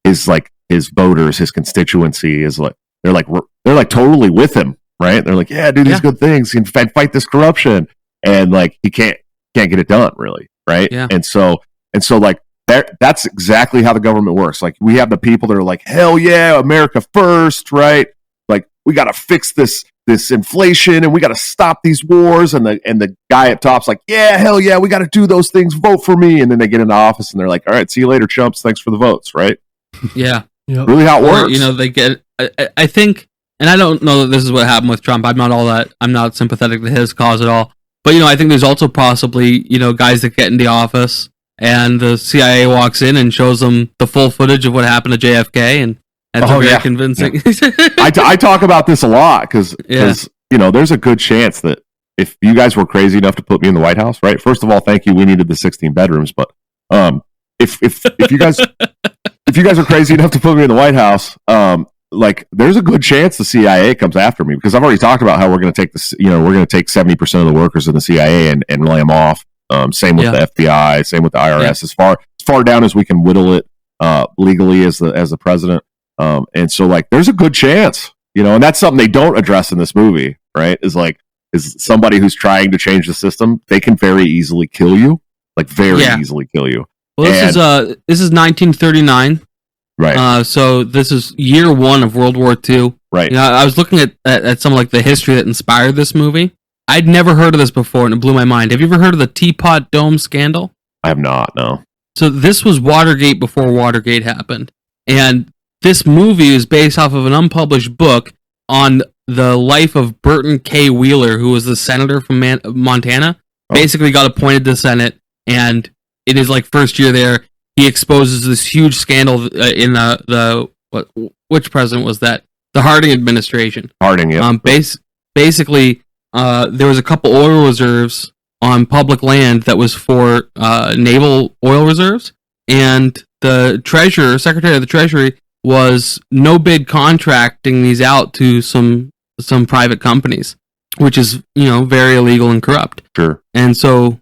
his voters, his constituency is like they're like totally with him, right? They're like, yeah, do these good things and fight this corruption, and like he can't get it done, really, right? Yeah. And so like that's exactly how the government works. Like we have the people that are like, hell yeah, America first, right? Like we got to fix this inflation and we got to stop these wars, and the guy at top's like, yeah, hell yeah, we got to do those things, vote for me. And then they get into office and they're like, all right, see you later, chumps, thanks for the votes, right? Yeah. Yep. Really how it works. They get, I think, and I don't know that this is what happened with Trump. I'm not sympathetic to his cause at all. But, I think there's also possibly, guys that get in the office and the CIA walks in and shows them the full footage of what happened to JFK, and that's very convincing. Yeah. I talk about this a lot because there's a good chance that if you guys were crazy enough to put me in the White House, right? First of all, thank you. We needed the 16 bedrooms, but if you guys are crazy enough to put me in the White House, like there's a good chance the CIA comes after me, because I've already talked about how we're going to take this. We're going to take 70% of the workers in the CIA and lay them off. Same with the FBI, same with the IRS. As far down as we can whittle it legally as the president. And so like there's a good chance, and that's something they don't address in this movie, right? Is somebody who's trying to change the system, they can very easily kill you, like easily kill you. Well, this is 1939. Right. So this is year one of World War II. Right. I was looking at some like the history that inspired this movie. I'd never heard of this before, and it blew my mind. Have you ever heard of the Teapot Dome scandal? I have not, no. So this was Watergate before Watergate happened. And this movie is based off of an unpublished book on the life of Burton K. Wheeler, who was the senator from Montana. Basically got appointed to the Senate, and in his first year there, he exposes this huge scandal in which president was that? The Harding administration. Harding, yeah. Basically, there was a couple oil reserves on public land that was for naval oil reserves, and the Secretary of the Treasury, was no bid contracting these out to some private companies, which is very illegal and corrupt. Sure. And so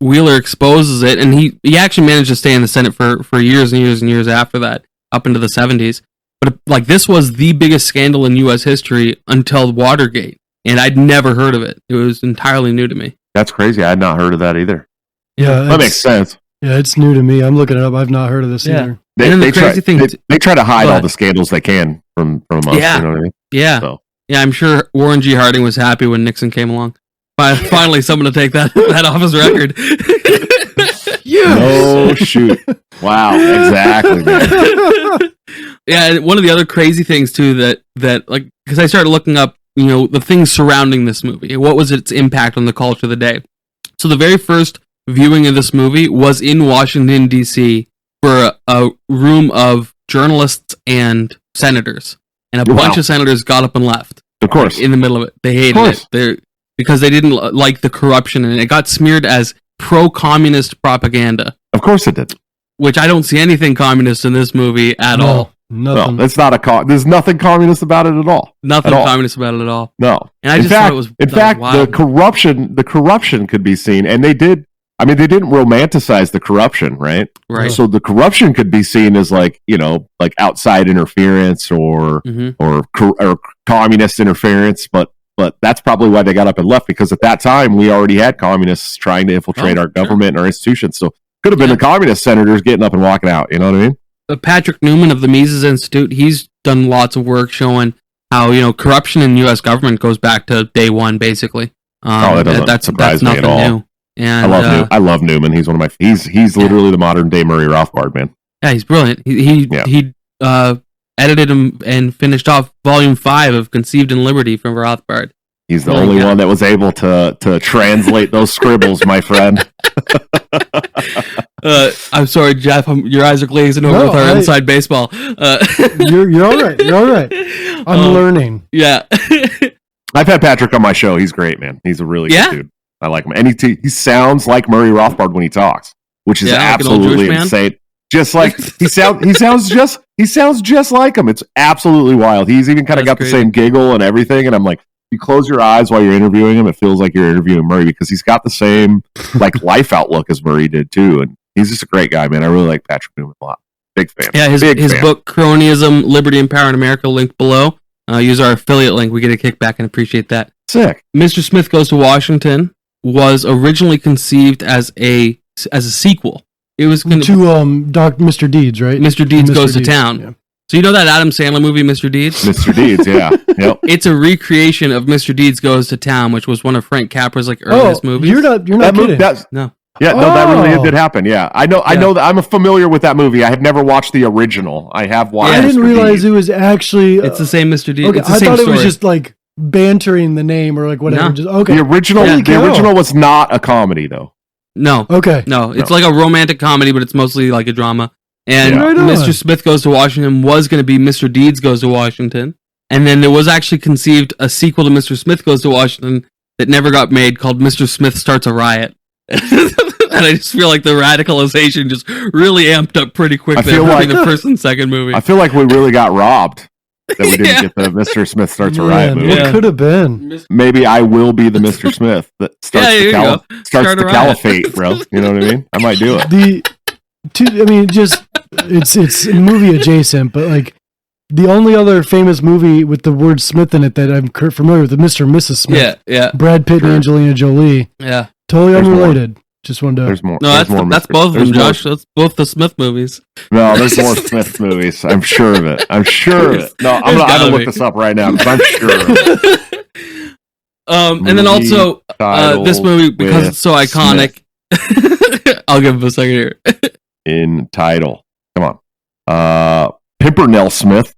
Wheeler exposes it, and he actually managed to stay in the Senate for years and years and years after that, up into the 70s. But this was the biggest scandal in U.S. history until Watergate, and I'd never heard of it. It was entirely new to me. That's crazy. I had not heard of that either. Yeah, that makes sense. Yeah, it's new to me. I'm looking it up. I've not heard of this either. They try to hide all the scandals they can from us. Yeah, you know what I mean? Yeah. So. Yeah, I'm sure Warren G. Harding was happy when Nixon came along. Finally, someone to take that off his record. Oh shoot! Wow, exactly. Man. Yeah, one of the other crazy things too that because I started looking up, the things surrounding this movie. What was its impact on the culture of the day? So the very first viewing of this movie was in Washington D.C. for a room of journalists and senators, and a bunch of senators got up and left. Of course, in the middle of it, they hated it. Because they didn't like the corruption, and it got smeared as pro-communist propaganda. Of course it did. Which I don't see anything communist in this movie at all. Nothing. No, it's not there's nothing communist about it at all. Nothing communist about it at all. No. And I just thought it was in fact, the corruption could be seen, and they did. I mean, they didn't romanticize the corruption, right? Right. So the corruption could be seen as like outside interference or communist interference, but that's probably why they got up and left, because at that time we already had communists trying to infiltrate our government and our institutions. So could have been the communist senators getting up and walking out. You know what I mean? Patrick Newman of the Mises Institute, he's done lots of work showing how corruption in U.S. government goes back to day one, basically. That doesn't surprise me at all. New. And I love Newman. He's one of my. He's literally the modern day Murray Rothbard, man. Yeah, he's brilliant. He edited and finished off Volume 5 of Conceived in Liberty from Rothbard. He's the only one that was able to translate those scribbles, my friend. I'm sorry, Jeff. Your eyes are glazing over with our inside baseball. You're all right. You're all right. I'm learning. Yeah. I've had Patrick on my show. He's great, man. He's a really good dude. I like him. And he sounds like Murray Rothbard when he talks, which is absolutely insane. Just like he sounds just like him. It's absolutely wild. He's even kind of got crazy. the same giggle and everything. And I'm like, you close your eyes while you're interviewing him, it feels like you're interviewing Murray because he's got the same like life outlook as Murray did too. And he's just a great guy, man. I really like Patrick Newman a lot. Big fan. Yeah, his fan. book Cronyism, Liberty and Power in America, linked below. Use our affiliate link. We get a kickback and appreciate that. Sick. Mr. Smith Goes to Washington was originally conceived as a sequel. It was going to Mr. Deeds, right? Mr. Deeds Goes to Deeds, Town. yeah. So you know that Adam Sandler movie, Mr. Deeds? Mr. Deeds, yeah. Yep. It's a recreation of Mr. Deeds Goes to Town, which was one of Frank Capra's like earliest movies. You're not kidding. No. Yeah, no, that really did happen. Yeah, I know that. I'm familiar with that movie. I have never watched the original. I have watched. I didn't Mr. realize Deeds. it was actually. It's the same Mr. Deeds. Okay, It's the I same thought it was story. just like bantering the name or like whatever. No. Just okay. The original was not a comedy though. No. Okay. No, it's like a romantic comedy, but it's mostly like a drama. And Yeah. Right on. Mr. Smith Goes to Washington was going to be Mr. Deeds Goes to Washington. And then there was actually conceived a sequel to Mr. Smith Goes to Washington that never got made called Mr. Smith Starts a Riot. And I just feel like the radicalization just really amped up pretty quick I there feel between like- the first and second movie. I feel like we really got robbed that we didn't Yeah. get the Mr. Smith Starts a Man, Riot movie. what could have been? Maybe I will be the Mr. Smith that starts Yeah, there you go. starts Start the a riot. caliphate, bro. You know what I mean? I might do it. It's movie adjacent, but like the only other famous movie with the word Smith in it that I'm familiar with is Mr. and Mrs. Smith. Yeah, yeah. Brad Pitt and Angelina Jolie. Yeah. Totally There's more. unrelated. Just wanted to. There's more. No, there's more that's Mr. both of them, there's more- Josh. That's both the Smith movies. No, there's more Smith movies. I'm sure of it. I'm sure of it. No, I'm There's gonna gotta look be. this up right now because I'm sure of it. And then Movie also title this movie, because with it's so iconic. I'll give him a second here. In title. Come on. Pimpernel Smith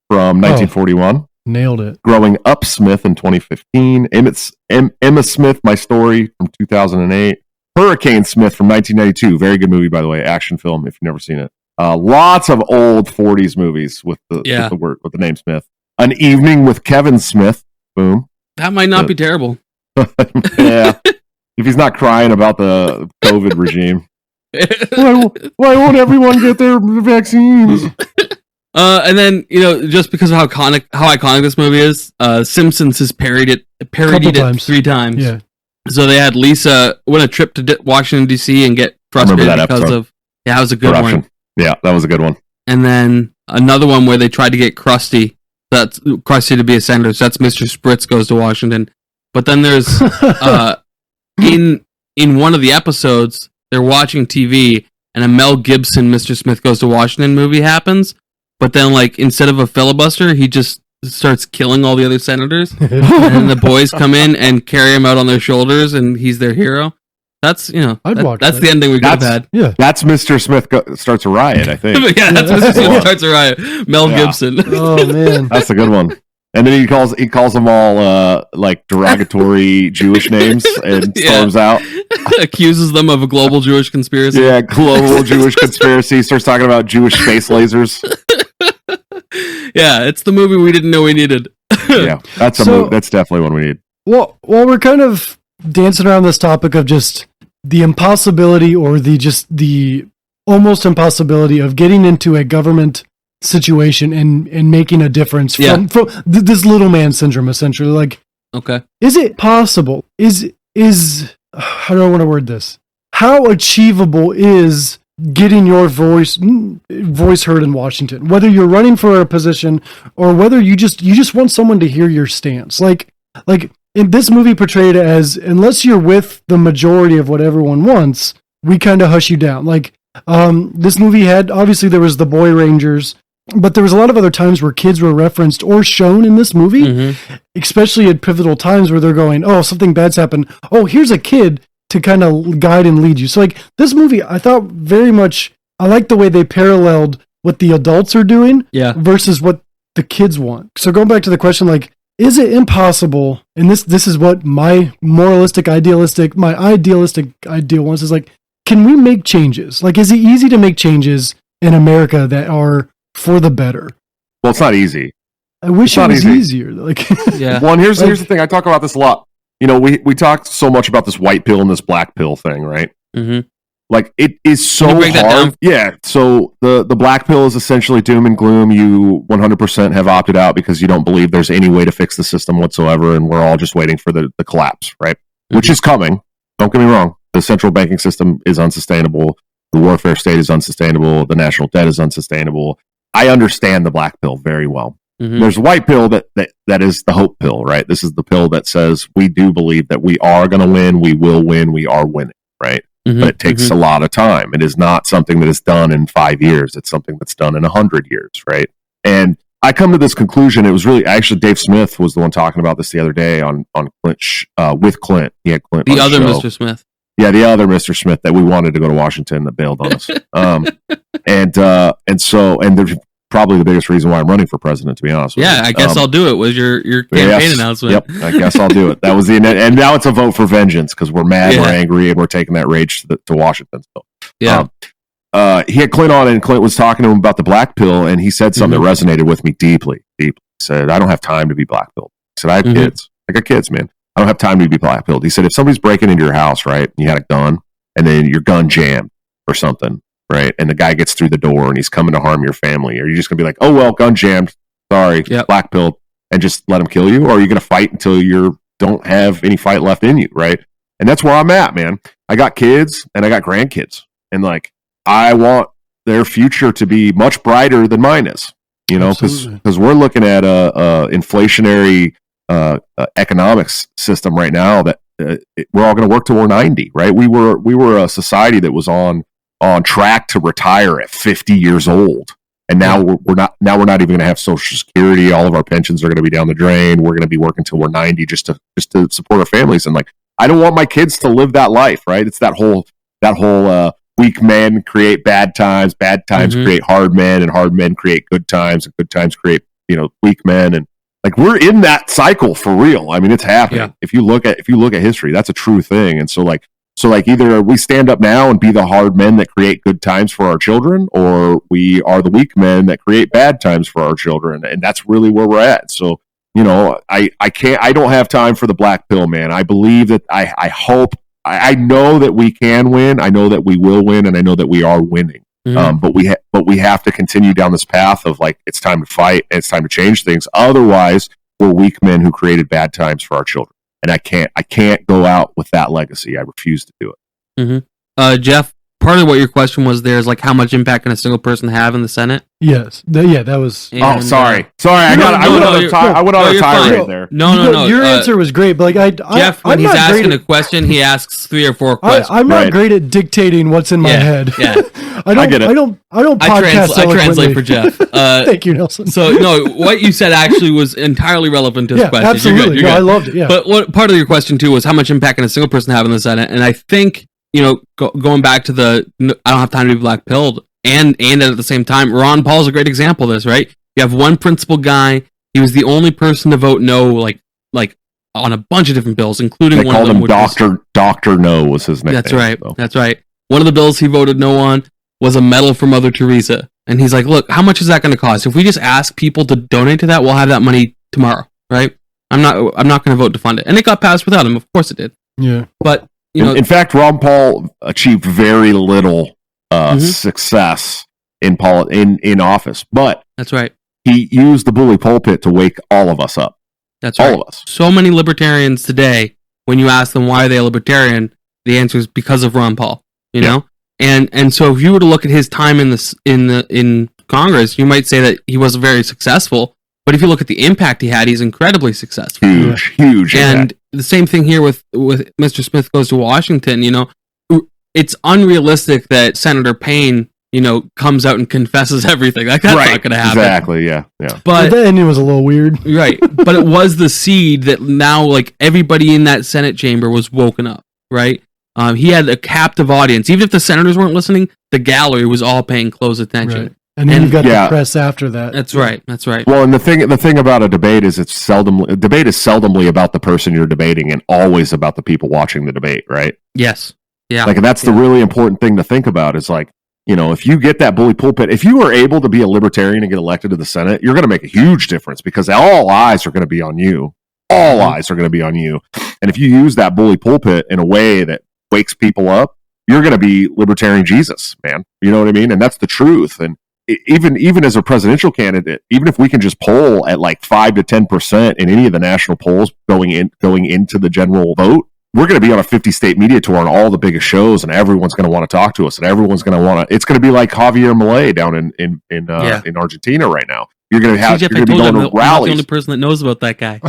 from 1941. Nailed it. Growing Up Smith in 2015. Emma Smith, My Story from 2008. Hurricane Smith from 1992. Very good movie, by the way. Action film, if you've never seen it. Lots of old 40s movies with the name Smith. An Evening with Kevin Smith. Boom. That might not be terrible. Yeah. If he's not crying about the COVID regime. Why won't everyone get their vaccines? And then, just because of how iconic this movie is, Simpsons has parodied it times. 3 times. Yeah. So they had Lisa win a trip to Washington D.C. and get frustrated that because episode. of that was a good Corruption. one. Yeah, that was a good one. And then another one where they tried to get Krusty to be a senator. So that's Mr. Spritz Goes to Washington. But then there's in one of the episodes they're watching TV and a Mel Gibson Mr. Smith Goes to Washington movie happens. But then instead of a filibuster, he just starts killing all the other senators, and then the boys come in and carry him out on their shoulders, and he's their hero. That's I'd watch that's that. the ending we could have had. Yeah. That's Mr. Smith Starts a Riot, I think. Yeah, that's Mr. Smith Starts a Riot. Mel Gibson. Oh man. That's a good one. And then he calls them all derogatory Jewish names and storms out. Accuses them of a global Jewish conspiracy. Yeah, global Jewish conspiracy. Starts talking about Jewish space lasers. Yeah, it's the movie we didn't know we needed. Yeah, that's that's definitely one we need. Well, while we're kind of dancing around this topic of just the impossibility or the almost impossibility of getting into a government situation and making a difference from this little man syndrome, essentially. Like, okay, is it possible? Is how do I want to word this? How achievable is getting your voice heard in Washington, whether you're running for a position or whether you just want someone to hear your stance? Like in this movie portrayed it as, unless you're with the majority of what everyone wants, we kind of hush you down. Like, this movie had, obviously there was the Boy Rangers, but there was a lot of other times where kids were referenced or shown in this movie, especially at pivotal times where they're going, oh, something bad's happened. Oh, here's a kid to kind of guide and lead you. So this movie, I thought very much, I like the way they paralleled what the adults are doing versus what the kids want. So going back to the question, is it impossible? And this is what my idealistic ideal wants is can we make changes? Is it easy to make changes in America that are for the better? Well, it's not easy. I wish it was easier. One, here's the thing. I talk about this a lot. We talked so much about this white pill and this black pill thing, right? Mm-hmm. Like it is so Can you break that hard. down? Yeah. So the black pill is essentially doom and gloom. You 100% have opted out because you don't believe there's any way to fix the system whatsoever, and we're all just waiting for the collapse, right? Which is coming. Don't get me wrong. The central banking system is unsustainable. The warfare state is unsustainable. The national debt is unsustainable. I understand the black pill very well. There's a white pill that is the hope pill, right? This is the pill that says we do believe that we are going to win, we will win, we are winning, right? But it takes a lot of time. It is not something that is done in 5 years. It's something that's done in 100 years, right? And I come to this conclusion. It was really actually Dave Smith was the one talking about this the other day on Clint with Clint. He had Clint. The on other show. Mr. Smith. Yeah, the other Mr. Smith that we wanted to go to Washington that bailed on us. And there's probably the biggest reason why I'm running for president, to be honest with you. Yeah, I guess I'll do it. Was your campaign announcement? Yep, I guess I'll do it. That was and now it's a vote for vengeance because we're mad, we're angry, and we're taking that rage to Washington. So, yeah. He had Clint on, and Clint was talking to him about the black pill, and he said something that resonated with me deeply. He said, "I don't have time to be black pilled." He said, "I have kids. I got kids, man. I don't have time to be black pilled." He said, "If somebody's breaking into your house, right, and you had a gun, and then your gun jammed or something, right, and the guy gets through the door and he's coming to harm your family, are you just gonna be like, oh well, gun jammed, sorry, black pilled, and just let him kill you, or are you gonna fight until you don't have any fight left in you, right?" And that's where I'm at, man. I got kids and I got grandkids, and like I want their future to be much brighter than mine is, you know, because we're looking at a inflationary economics system right now that we're all going to work till we're 90, right? We were a society that was on track to retire at 50 years old, and now we're not even going to have Social Security. All of our pensions are going to be down the drain. We're going to be working till we're 90 just to support our families, and like I don't want my kids to live that life, right? It's that whole weak men create bad times create hard men, and hard men create good times, and good times create, you know, weak men, and like we're in that cycle for real. I mean, it's happening. Yeah. If you look at history, that's a true thing. And so either we stand up now and be the hard men that create good times for our children, or we are the weak men that create bad times for our children, and that's really where we're at. So, you know, I don't have time for the black pill, man. I believe that I know that we can win. I know that we will win, and I know that we are winning. But we have to continue down this path of like, it's time to fight and it's time to change things. Otherwise, we're weak men who created bad times for our children, and I can't go out with that legacy. I refuse to do it. Jeff, part of what your question was there is like how much impact can a single person have in the Senate? Yes. That was. And, sorry. I went on a tirade there. No. Your answer was great, but like Jeff, when he's asking a question, he asks 3 or 4 questions. I'm not great at dictating what's in my head. Yeah. I get it. I don't podcast I translate for Jeff. Thank you, Nelson. So no, what you said actually was entirely relevant to this question. Absolutely. You're good. I loved it. Yeah. But what part of your question too was how much impact can a single person have in the Senate? And I think, you know, going back to I don't have time to be black pilled, and at the same time, Ron Paul's a great example of this, right? You have one principled guy. He was the only person to vote no, like on a bunch of different bills, including one of them. Doctor No was his name. That's right. So. That's right. One of the bills he voted no on was a medal for Mother Teresa, and he's like, "Look, how much is that going to cost? If we just ask people to donate to that, we'll have that money tomorrow, right? I'm not going to vote to fund it." And it got passed without him. Of course, it did. Yeah. But you know, in fact, Ron Paul achieved very little success in office, but that's right. He used the bully pulpit to wake all of us up. That's right. All of us. So many libertarians today, when you ask them why are they a libertarian, the answer is because of Ron Paul. You know, and so if you were to look at his time in Congress, you might say that he wasn't very successful. But if you look at the impact he had, he's incredibly successful. Huge. And impact. The same thing here with Mr. Smith Goes to Washington. You know, it's unrealistic that Senator Payne, you know, comes out and confesses everything. Like that's not going to happen. Exactly. Yeah. But that ending was a little weird. Right. But it was the seed that now, like, everybody in that Senate chamber was woken up. Right. He had a captive audience. Even if the senators weren't listening, the gallery was all paying close attention. Right. And then you got the press after that. That's right. That's right. Well, and the thing about a debate is debate is seldomly about the person you're debating and always about the people watching the debate, right? Yes. Yeah. Like, and that's the really important thing to think about is like, you know, if you get that bully pulpit, if you are able to be a libertarian and get elected to the Senate, you're going to make a huge difference because all eyes are going to be on you. All eyes are going to be on you. And if you use that bully pulpit in a way that wakes people up, you're going to be libertarian Jesus, man. You know what I mean? And that's the truth. And even as a presidential candidate, even if we can just poll at like 5 to 10% in any of the national polls going into the general vote, we're going to be on a 50-state media tour on all the biggest shows, and everyone's going to want to talk to us, and everyone's going to want to. It's going to be like Javier Milei down in Argentina right now. You're going to have you're going to be going to rallies. I'm not the only person that knows about that guy.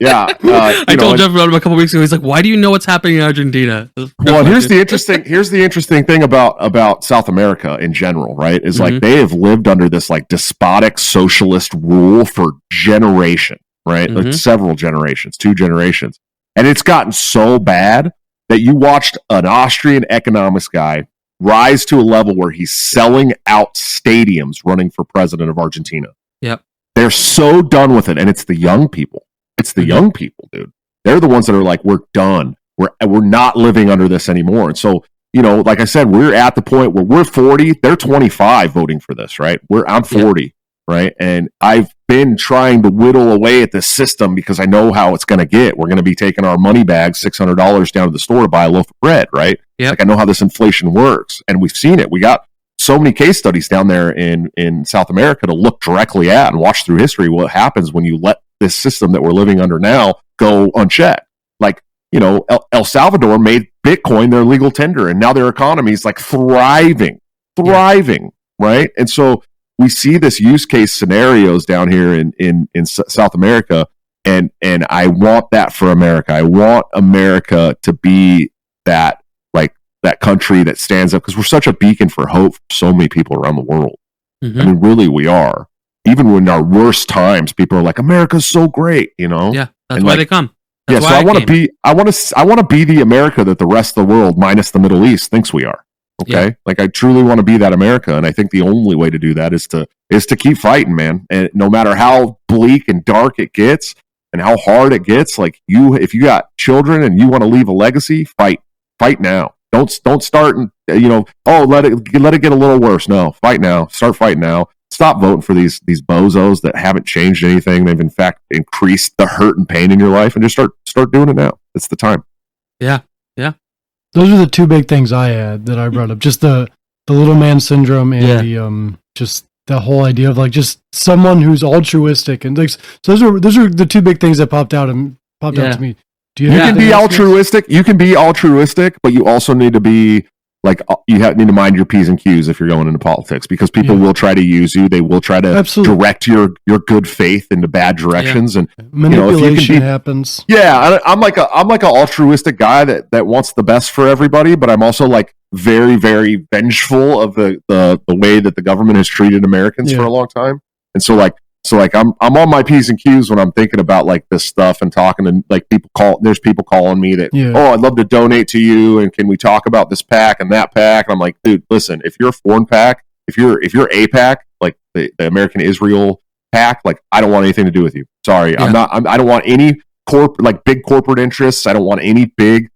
Yeah. I told Jeff about him a couple weeks ago. He's like, "Why do you know what's happening in Argentina?" Well, here's the interesting thing about South America in general, right? Is like they have lived under this like despotic socialist rule for generation, right? Like several generations, 2 generations. And it's gotten so bad that you watched an Austrian economics guy rise to a level where he's selling out stadiums running for president of Argentina. Yep. They're so done with it. And it's the young people. It's the young people, dude. They're the ones that are like, we're done. We're not living under this anymore. And so, you know, like I said, we're at the point where we're 40. They're 25 voting for this, right? I'm 40. Yep. Right. And I've been trying to whittle away at this system because I know how it's going to get. We're going to be taking our money bags, $600 down to the store to buy a loaf of bread. Right. Yep. Like I know how this inflation works, and we've seen it. We got so many case studies down there in South America to look directly at and watch through history what happens when you let this system that we're living under now go unchecked. Like, you know, El Salvador made Bitcoin their legal tender, and now their economy is like thriving. Right. And so we see this use case scenarios down here in South America, and I want that for America. I want America to be that country that stands up, because we're such a beacon for hope for so many people around the world. I mean, really, we are. Even when our worst times, people are like, "America's so great," you know. Yeah, that's why they come. That's so I want to be the America that the rest of the world, minus the Middle East, thinks we are. Okay. Yeah. Like I truly want to be that America. And I think the only way to do that is to keep fighting, man. And no matter how bleak and dark it gets and how hard it gets, like if you got children and you want to leave a legacy, fight now. Don't start and, let it get a little worse. No, fight now. Start fighting now. Stop voting for these bozos that haven't changed anything. They've in fact increased the hurt and pain in your life, and just start doing it now. It's the time. Yeah. Yeah. Those are the 2 big things I had that I brought up. Just the little man syndrome and the just the whole idea of like just someone who's altruistic, and like so those are the 2 big things that popped out to me. Do you can be altruistic. You can be altruistic, but you also need to be like need to mind your P's and Q's if you're going into politics, because people will try to use you. They will try to direct your good faith into bad directions, and manipulation happens. Yeah, I'm like an altruistic guy that wants the best for everybody, but I'm also like very, very vengeful of the way that the government has treated Americans for a long time, and so I'm on my P's and Q's when I'm thinking about like this stuff and talking, and like there's people calling me that, I'd love to donate to you, and can we talk about this pack and that pack? And I'm like, dude, listen, if you're a foreign pack, if you're APAC, like the American Israel pack, like I don't want anything to do with you. Sorry. I don't want any big corporate interests. I don't want any big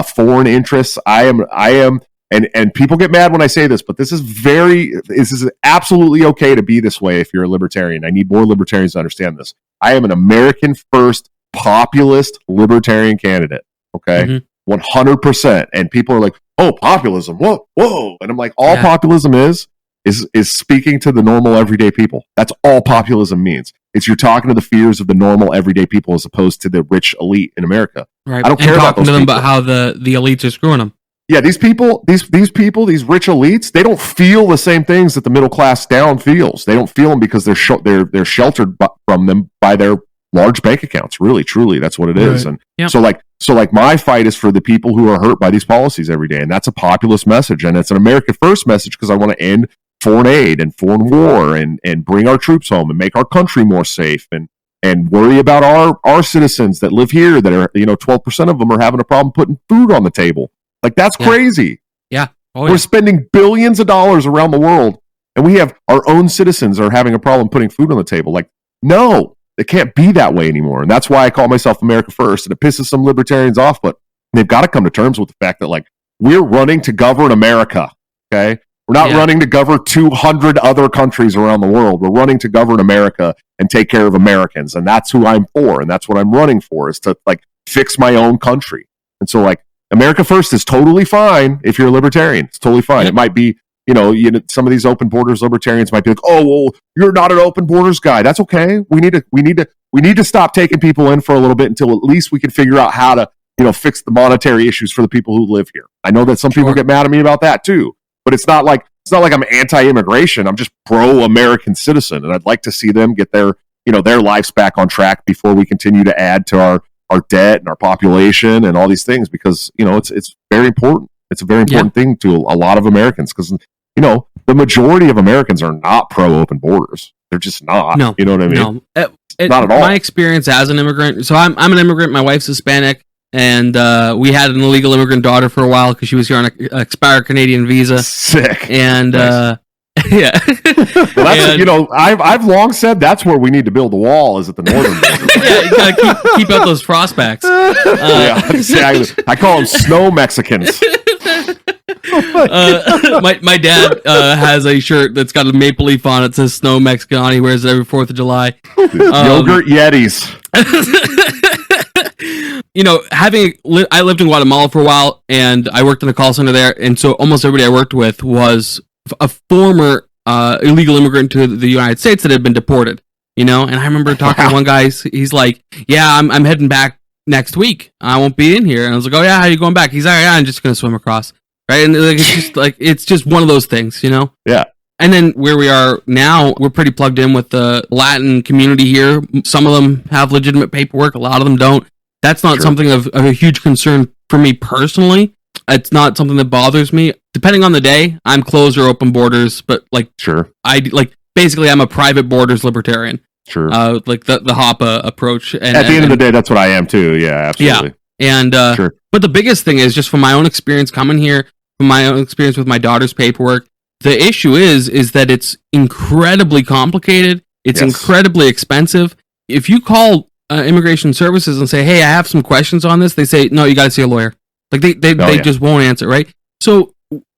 foreign interests. I am And people get mad when I say this, but this is absolutely okay to be this way if you're a libertarian. I need more libertarians to understand this. I am an American first populist libertarian candidate. Okay. 100%. And people are like, oh, populism. Whoa. And I'm like, populism is speaking to the normal everyday people. That's all populism means. It's you're talking to the fears of the normal everyday people as opposed to the rich elite in America. Right. I don't care about those to them people. about how the elites are screwing them. Yeah, these people, these rich elites, they don't feel the same things that the middle class down feels. They don't feel them because they're sheltered from them by their large bank accounts. Really, truly, that's what it is. Right. And so my fight is for the people who are hurt by these policies every day, and that's a populist message, and it's an America First message, because I want to end foreign aid and foreign war and bring our troops home and make our country more safe and worry about our citizens that live here that are 12% of them are having a problem putting food on the table. Like, that's crazy. Yeah. We're spending billions of dollars around the world, and we have our own citizens are having a problem putting food on the table. Like, no, it can't be that way anymore. And that's why I call myself America First. And it pisses some libertarians off, but they've got to come to terms with the fact that, like, we're running to govern America. Okay. We're not running to govern 200 other countries around the world. We're running to govern America and take care of Americans. And that's who I'm for. And that's what I'm running for, is to, like, fix my own country. And so, like, America First is totally fine if you're a libertarian. It's totally fine. It might be, some of these open borders libertarians might be like, oh, well, you're not an open borders guy. That's okay. We need to stop taking people in for a little bit until at least we can figure out how to, fix the monetary issues for the people who live here. I know that some people get mad at me about that too, but it's not like I'm anti-immigration. I'm just pro-American citizen, and I'd like to see them get their lives back on track before we continue to add to our debt and our population and all these things, because it's very important. It's a very important thing to a lot of Americans, because the majority of Americans are not pro-open borders. They're just not. No, you know what I mean? No, not at all. My experience as an immigrant. So I'm an immigrant. My wife's Hispanic, and we had an illegal immigrant daughter for a while because she was here on an expired Canadian visa. Sick. And nice. yeah. Well, that's I've long said that's where we need to build the wall, is at the northern border. Yeah, you gotta keep out those prospects. I call them snow Mexicans. My dad has a shirt that's got a maple leaf on it. It says Snow Mexican. He wears it every 4th of July. Yogurt Yetis. I lived in Guatemala for a while, and I worked in a call center there, and so almost everybody I worked with was a former illegal immigrant to the United States that had been deported. And I remember talking to one guy. He's like, "Yeah, I'm heading back next week. I won't be in here." And I was like, "Oh yeah, how are you going back?" He's like, "Yeah, I'm just gonna swim across." Right, and it's just one of those things, Yeah. And then where we are now, we're pretty plugged in with the Latin community here. Some of them have legitimate paperwork, a lot of them don't. That's not something of a huge concern for me personally. It's not something that bothers me. Depending on the day, I'm closed or open borders, but basically I'm a private borders libertarian. Sure. Like the HOPA approach. And at the end of the day, that's what I am too. Yeah, absolutely. Yeah. And but the biggest thing is, just from my own experience coming here, from my own experience with my daughter's paperwork, the issue is that it's incredibly complicated. It's incredibly expensive. If you call immigration services and say, "Hey, I have some questions on this," they say, "No, you got to see a lawyer." Like they just won't answer, right? So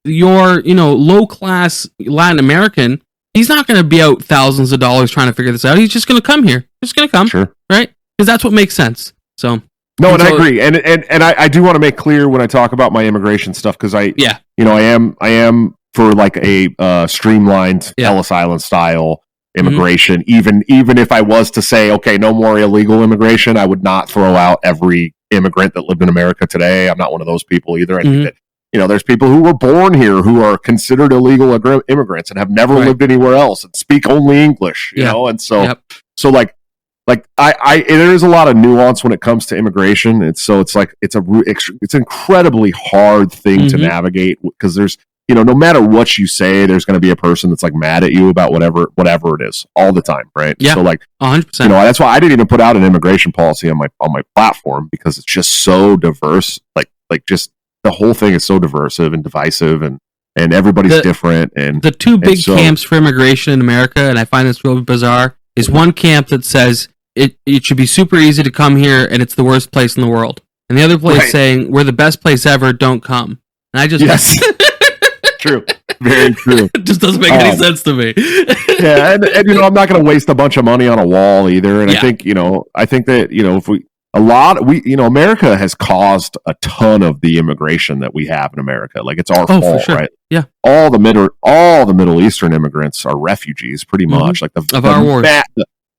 your low class Latin American, he's not going to be out thousands of dollars trying to figure this out. He's just going to come here. Just going to come, right? Because that's what makes sense. So. No, and I agree, and I do want to make clear when I talk about my immigration stuff, because I am for like a streamlined Ellis Island style immigration. Even if I was to say, okay, no more illegal immigration, I would not throw out every immigrant that lived in America today. I'm not one of those people either. I think that there's people who were born here who are considered illegal immigrants and have never lived anywhere else and speak only English. You know, and so there is a lot of nuance when it comes to immigration. It's an incredibly hard thing to navigate, because there's, no matter what you say, there's going to be a person that's like mad at you about whatever it is all the time. Right. Yeah. So 100%. That's why I didn't even put out an immigration policy on my platform, because it's just so diverse. Like just the whole thing is so diversive and divisive, and everybody's different. And the two big camps for immigration in America, and I find this really bizarre, is one camp that says it should be super easy to come here and it's the worst place in the world, and the other place saying we're the best place ever, don't come. And I just true, very true. It just doesn't make any sense to me. Yeah, and I'm not going to waste a bunch of money on a wall either. And I think that if America has caused a ton of the immigration that we have in America. Like, it's our fault, right? Yeah. All the Middle Eastern immigrants are refugees, pretty much. Like our wars.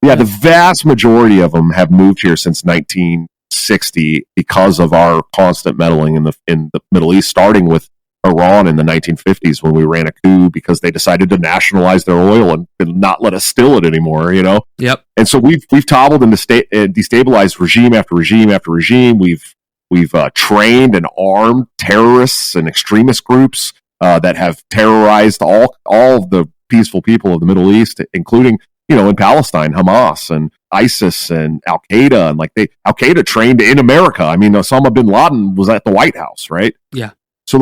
The vast majority of them have moved here since 1960 because of our constant meddling in the Middle East, starting with Iran in the 1950s when we ran a coup because they decided to nationalize their oil and not let us steal it anymore. Yep. And so we've toppled and destabilized regime after regime after regime. We've trained and armed terrorists and extremist groups that have terrorized all of the peaceful people of the Middle East, including in Palestine, Hamas and ISIS and Al Qaeda, and Al Qaeda trained in America. I mean, Osama bin Laden was at the White House, right? Yeah. So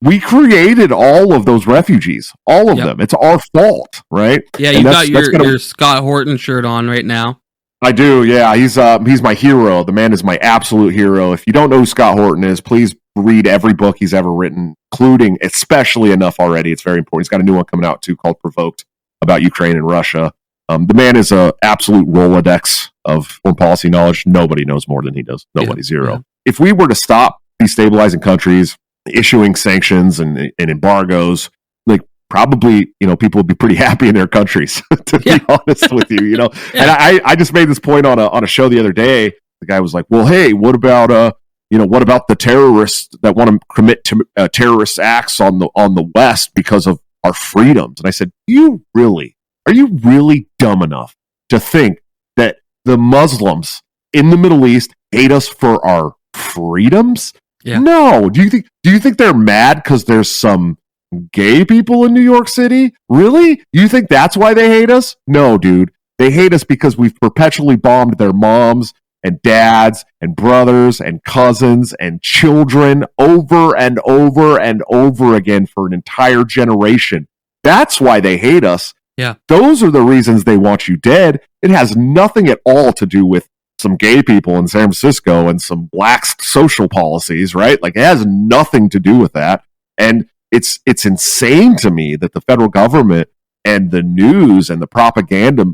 we created all of those refugees, all of them. It's our fault, right? Yeah, you got your Scott Horton shirt on right now. I do, yeah. He's my hero. The man is my absolute hero. If you don't know who Scott Horton is, please read every book he's ever written, including, especially Enough Already. It's very important. He's got a new one coming out too called Provoked, about Ukraine and Russia. The man is an absolute Rolodex of foreign policy knowledge. Nobody knows more than he does. Nobody, zero. Yeah. If we were to stop destabilizing countries, issuing sanctions and embargoes, like probably, people would be pretty happy in their countries, to be honest with you, And I just made this point on a show the other day. The guy was like, well, hey, what about the terrorists that want to commit terrorist acts on the West because of our freedoms? And I said, are you really dumb enough to think that the Muslims in the Middle East hate us for our freedoms? Yeah. No. Do you think they're mad because there's some gay people in New York City? Really? You think that's why they hate us? No, dude. They hate us because we've perpetually bombed their moms and dads and brothers and cousins and children over and over and over again for an entire generation. That's why they hate us. Yeah. Those are the reasons they want you dead. It has nothing at all to do with some gay people in San Francisco and some lax social policies, right? Like, it has nothing to do with that. And it's insane to me that the federal government and the news and the propaganda,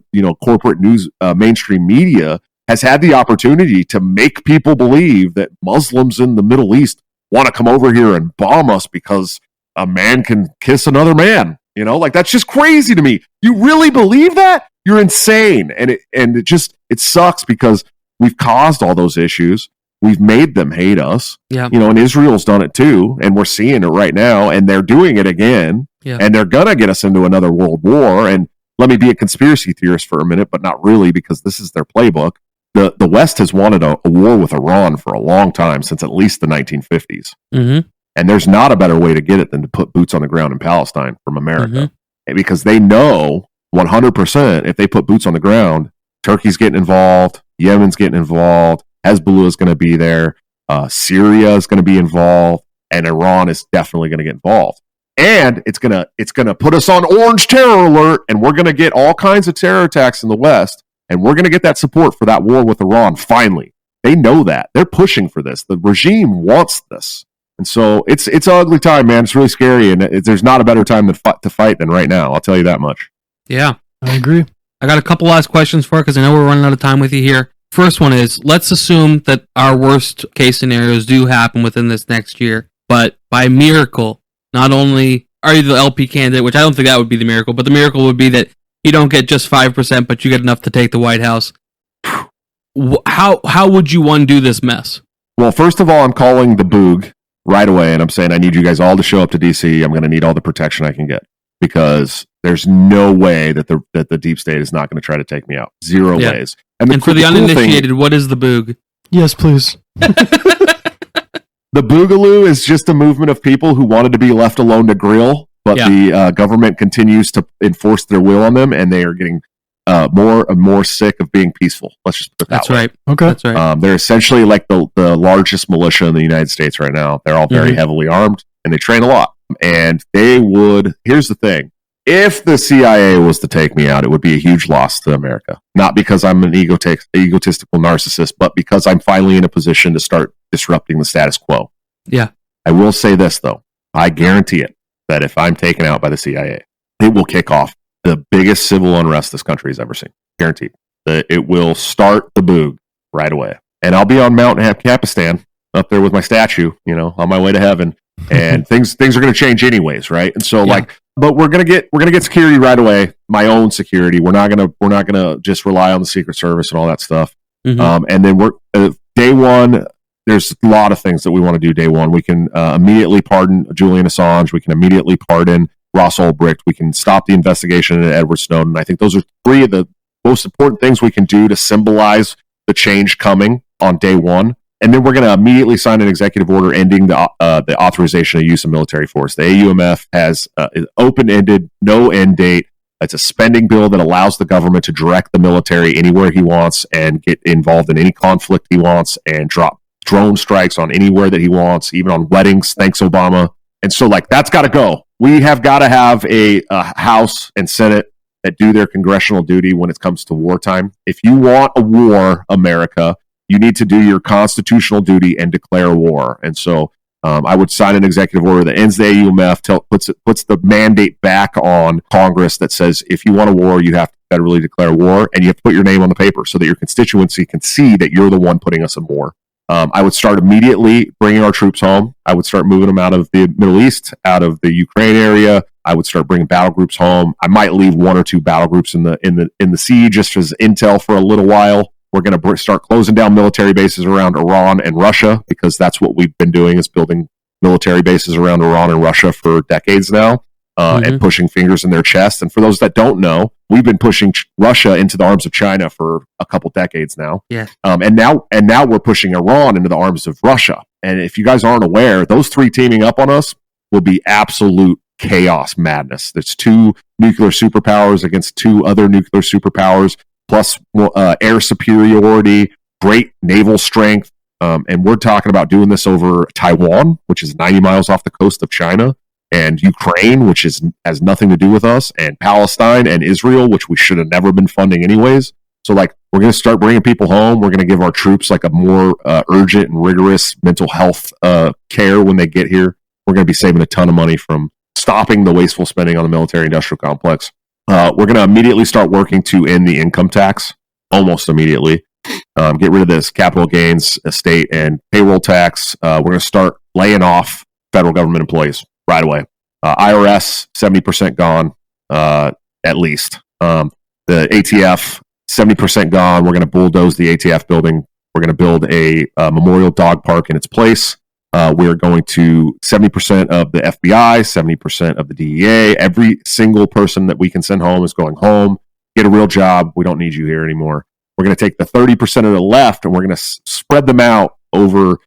corporate news, mainstream media has had the opportunity to make people believe that Muslims in the Middle East want to come over here and bomb us because a man can kiss another man. Like, that's just crazy to me. You really believe that? You're insane. And it sucks because we've caused all those issues. We've made them hate us. Yeah. And Israel's done it too. And we're seeing it right now. And they're doing it again. Yeah. And they're going to get us into another world war. And let me be a conspiracy theorist for a minute, but not really, because this is their playbook. The West has wanted a war with Iran for a long time, since at least the 1950s. Mm-hmm. And there's not a better way to get it than to put boots on the ground in Palestine from America. Mm-hmm. Because they know 100% if they put boots on the ground, Turkey's getting involved, Yemen's getting involved, Hezbollah is going to be there, Syria is going to be involved, and Iran is definitely going to get involved. And it's gonna put us on orange terror alert, and we're going to get all kinds of terror attacks in the West, and we're going to get that support for that war with Iran finally. They know that. They're pushing for this. The regime wants this. And so it's an ugly time, man. It's really scary, and there's not a better time to fight than right now. I'll tell you that much. Yeah. I agree. I got a couple last questions for you, because I know we're running out of time with you here. First one is, let's assume that our worst case scenarios do happen within this next year, but by miracle, not only are you the LP candidate, which I don't think that would be the miracle, but the miracle would be that you don't get just 5%, but you get enough to take the White House. How would you undo this mess? Well, first of all, I'm calling the Boog right away, and I'm saying I need you guys all to show up to DC. I'm going to need all the protection I can get, because there's no way that the deep state is not going to try to take me out. Zero ways. And for the uninitiated, what is the Boog? Yes, please. The Boogaloo is just a movement of people who wanted to be left alone to grill, but the government continues to enforce their will on them, and they are getting more and more sick of being peaceful. Let's just put it that way. Right. Okay. That's right. They're essentially like the largest militia in the United States right now. They're all very heavily armed, and they train a lot. And here's the thing. If the CIA was to take me out, it would be a huge loss to America. Not because I'm an egotistical narcissist, but because I'm finally in a position to start disrupting the status quo. Yeah. I will say this, though. I guarantee it, that if I'm taken out by the CIA, it will kick off the biggest civil unrest this country has ever seen. Guaranteed. It will start the Boog right away. And I'll be on Mount Capistan, up there with my statue, on my way to heaven. And things are going to change anyways, right? And so but we're going to get security right away, my own security. We're not going to just rely on the Secret Service and all that stuff. Mm-hmm. And then day one, there's a lot of things that we want to do day one. We can immediately pardon Julian Assange. We can immediately pardon Ross Ulbricht. We can stop the investigation into Edward Snowden. I think those are three of the most important things we can do to symbolize the change coming on day one. And then we're going to immediately sign an executive order ending the authorization of use of military force. The AUMF has open-ended, no end date. It's a spending bill that allows the government to direct the military anywhere he wants and get involved in any conflict he wants and drop drone strikes on anywhere that he wants, even on weddings. Thanks, Obama. And so, that's got to go. We have got to have a House and Senate that do their congressional duty when it comes to wartime. If you want a war, America, you need to do your constitutional duty and declare war. And so I would sign an executive order that ends the AUMF, puts the mandate back on Congress that says if you want a war, you have to federally declare war, and you have to put your name on the paper so that your constituency can see that you're the one putting us in war. I would start immediately bringing our troops home. I would start moving them out of the Middle East, out of the Ukraine area. I would start bringing battle groups home. I might leave 1 or 2 battle groups in the sea just as intel for a little while. We're going to start closing down military bases around Iran and Russia, because that's what we've been doing, is building military bases around Iran and Russia for decades now, and pushing fingers in their chest. And for those that don't know, we've been pushing Russia into the arms of China for a couple decades now. Yeah. And now we're pushing Iran into the arms of Russia. And if you guys aren't aware, those 3 teaming up on us will be absolute chaos madness. There's 2 nuclear superpowers against 2 other nuclear superpowers, plus air superiority, great naval strength. And we're talking about doing this over Taiwan, which is 90 miles off the coast of China, and Ukraine, which has nothing to do with us, and Palestine and Israel, which we should have never been funding anyways. So, like, we're going to start bringing people home. We're going to give our troops like a more urgent and rigorous mental health care when they get here. We're going to be saving a ton of money from stopping the wasteful spending on the military-industrial complex. We're going to immediately start working to end the income tax, almost immediately. Get rid of this capital gains, estate, and payroll tax. We're going to start laying off federal government employees right away. IRS, 70% gone, at least. The ATF, 70% gone. We're going to bulldoze the ATF building. We're going to build a memorial dog park in its place. We're going to 70% of the FBI, 70% of the DEA. Every single person that we can send home is going home. Get a real job. We don't need you here anymore. We're going to take the 30% of the left, and we're going to spread them out over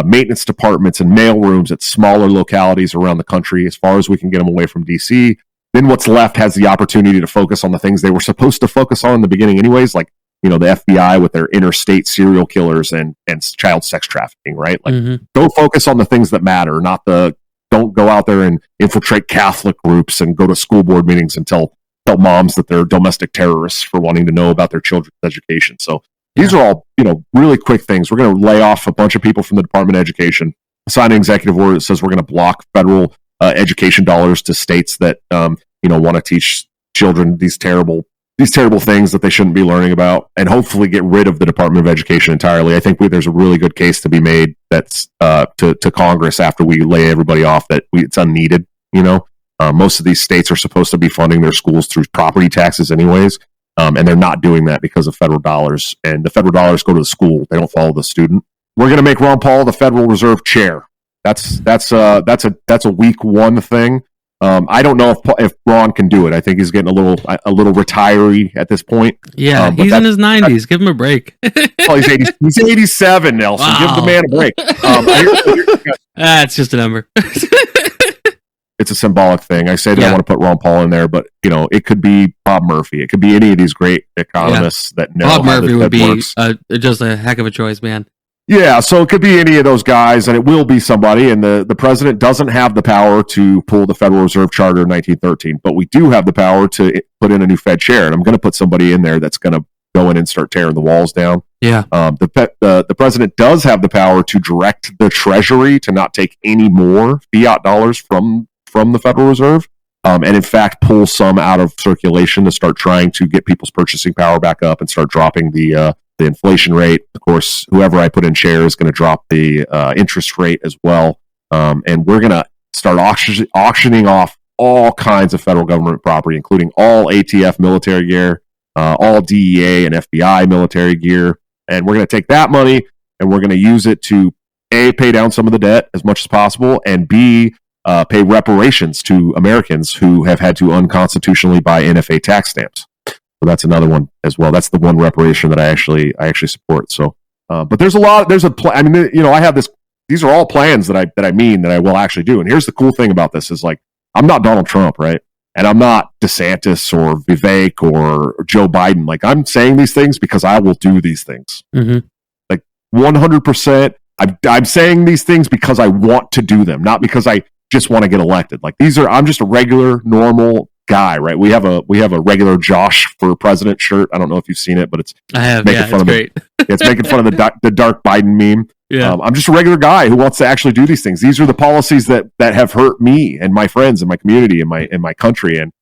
maintenance departments and mail rooms at smaller localities around the country, as far as we can get them away from DC. Then what's left has the opportunity to focus on the things they were supposed to focus on in the beginning anyways, like, you know, the FBI with their interstate serial killers and child sex trafficking, right? Like, go focus on the things that matter, don't go out there and infiltrate Catholic groups and go to school board meetings and tell moms that they're domestic terrorists for wanting to know about their children's education. So these are all, you know, really quick things. We're going to lay off a bunch of people from the Department of Education, sign an executive order that says we're going to block federal education dollars to states that, want to teach children these terrible things that they shouldn't be learning about, and hopefully get rid of the Department of Education entirely. I think there's a really good case to be made that's to Congress after we lay everybody off that it's unneeded. Most of these states are supposed to be funding their schools through property taxes anyways, and they're not doing that because of federal dollars. And the federal dollars go to the school; they don't follow the student. We're going to make Ron Paul the Federal Reserve Chair. That's a week one thing. I don't know if Ron can do it. I think he's getting a little retiree at this point. Yeah, he's in his 90s. Give him a break. He's 87, Nelson. Wow. Give the man a break. It's just a number. It's a symbolic thing. I say that I want to put Ron Paul in there, but it could be Bob Murphy. It could be any of these great economists that know Bob how Murphy the would Fed be works. Just a heck of a choice, man. Yeah, so it could be any of those guys, and it will be somebody. And the president doesn't have the power to pull the Federal Reserve Charter in 1913, but we do have the power to put in a new Fed chair. And I'm going to put somebody in there that's going to go in and start tearing the walls down. Yeah. The president does have the power to direct the Treasury to not take any more fiat dollars from the Federal Reserve, and in fact pull some out of circulation to start trying to get people's purchasing power back up and start dropping the inflation rate. Of course, whoever I put in chair is going to drop the interest rate as well. And we're going to start auctioning off all kinds of federal government property, including all ATF military gear, all DEA and FBI military gear. And we're going to take that money and we're going to use it to A, pay down some of the debt as much as possible, and B, pay reparations to Americans who have had to unconstitutionally buy NFA tax stamps. So that's another one as well. That's the one reparation that I actually support. So, but there's a plan. I mean, I have this. These are all plans that I will actually do. And here's the cool thing about this is, like, I'm not Donald Trump, right? And I'm not DeSantis or Vivek or Joe Biden. Like, I'm saying these things because I will do these things. Mm-hmm. Like 100%. I'm saying these things because I want to do them, not because I just want to get elected. Like, I'm just a regular, normal guy, right? We have a regular Josh for president shirt. I don't know if you've seen it, but I have. Yeah, it's great. It's making fun of the dark Biden meme. Yeah. I'm just a regular guy who wants to actually do these things. These are the policies that have hurt me and my friends and my community and my country. And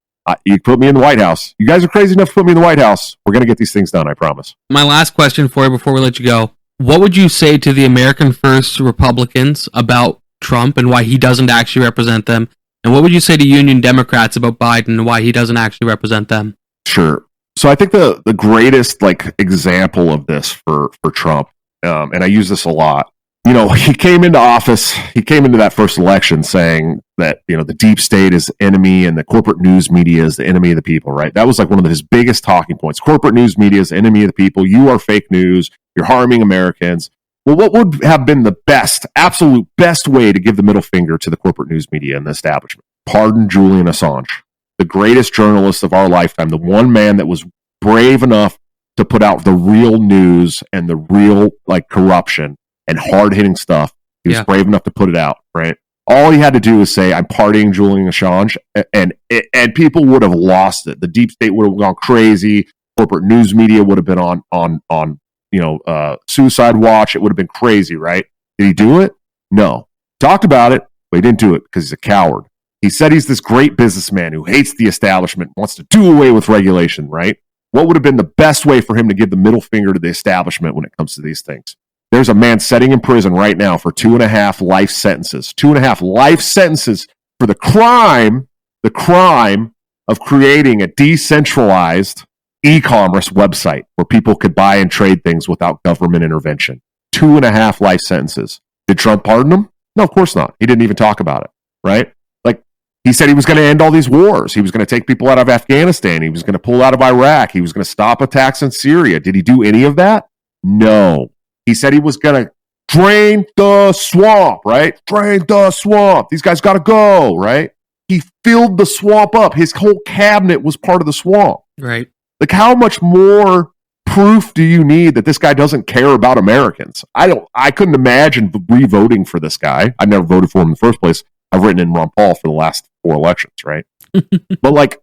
you put me in the White House. You guys are crazy enough to put me in the White House. We're going to get these things done. I promise. My last question for you before we let you go. what would you say to the American First Republicans about Trump and why he doesn't actually represent them? And what would you say to Union Democrats about Biden and why he doesn't actually represent them? Sure. So I think the greatest example of this for Trump, and I use this a lot. He came into office. He came into that first election saying that the deep state is the enemy and the corporate news media is the enemy of the people. Right? That was one of his biggest talking points. Corporate news media is the enemy of the people. You are fake news. You're harming Americans. Well, what would have been the absolute best way to give the middle finger to the corporate news media and the establishment? Pardon Julian Assange, the greatest journalist of our lifetime, the one man that was brave enough to put out the real news and the real corruption and hard-hitting stuff. He was brave enough to put it out, right? All he had to do was say, "I'm partying Julian Assange," and people would have lost it. The deep state would have gone crazy. Corporate news media would have been on suicide watch. It would have been crazy, right? Did he do it? No. Talked about it, but he didn't do it because he's a coward. He said he's this great businessman who hates the establishment, wants to do away with regulation, right? What would have been the best way for him to give the middle finger to the establishment when it comes to these things? There's a man sitting in prison right now for 2.5 life sentences. 2.5 life sentences for the crime of creating a decentralized e-commerce website where people could buy and trade things without government intervention. 2.5 life sentences. Did Trump pardon him? No, of course not. He didn't even talk about it, right? He said he was going to end all these wars. He was going to take people out of Afghanistan. He was going to pull out of Iraq. He was going to stop attacks in Syria. Did he do any of that? No. He said he was going to drain the swamp, right? Drain the swamp. These guys got to go, right? He filled the swamp up. His whole cabinet was part of the swamp. Right. How much more proof do you need that this guy doesn't care about Americans? I couldn't imagine re-voting for this guy. I never voted for him in the first place. I've written in Ron Paul for the last 4 elections, right? but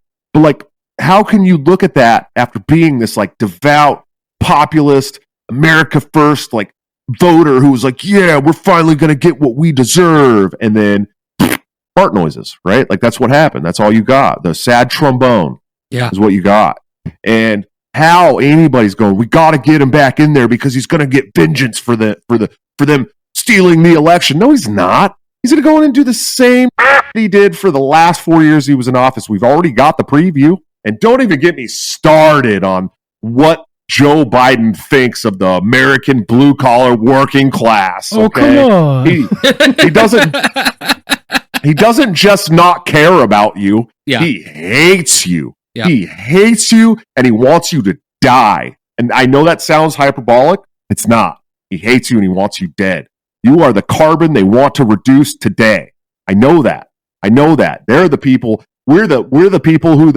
how can you look at that after being this devout, populist, America first, voter who was yeah, we're finally going to get what we deserve, and then fart noises, right? That's what happened. That's all you got. The sad trombone is what you got. And how anybody's going, we got to get him back in there because he's going to get vengeance for them stealing the election. No, he's not. He's going to go in and do the same he did for the last 4 years he was in office. We've already got the preview. And don't even get me started on what Joe Biden thinks of the American blue-collar working class. Okay? Oh, come on. He doesn't just not care about you. Yeah. He hates you. Yeah. He hates you, and he wants you to die. And I know that sounds hyperbolic. It's not. He hates you, and he wants you dead. You are the carbon they want to reduce today. I know that. They're the people. We're the people who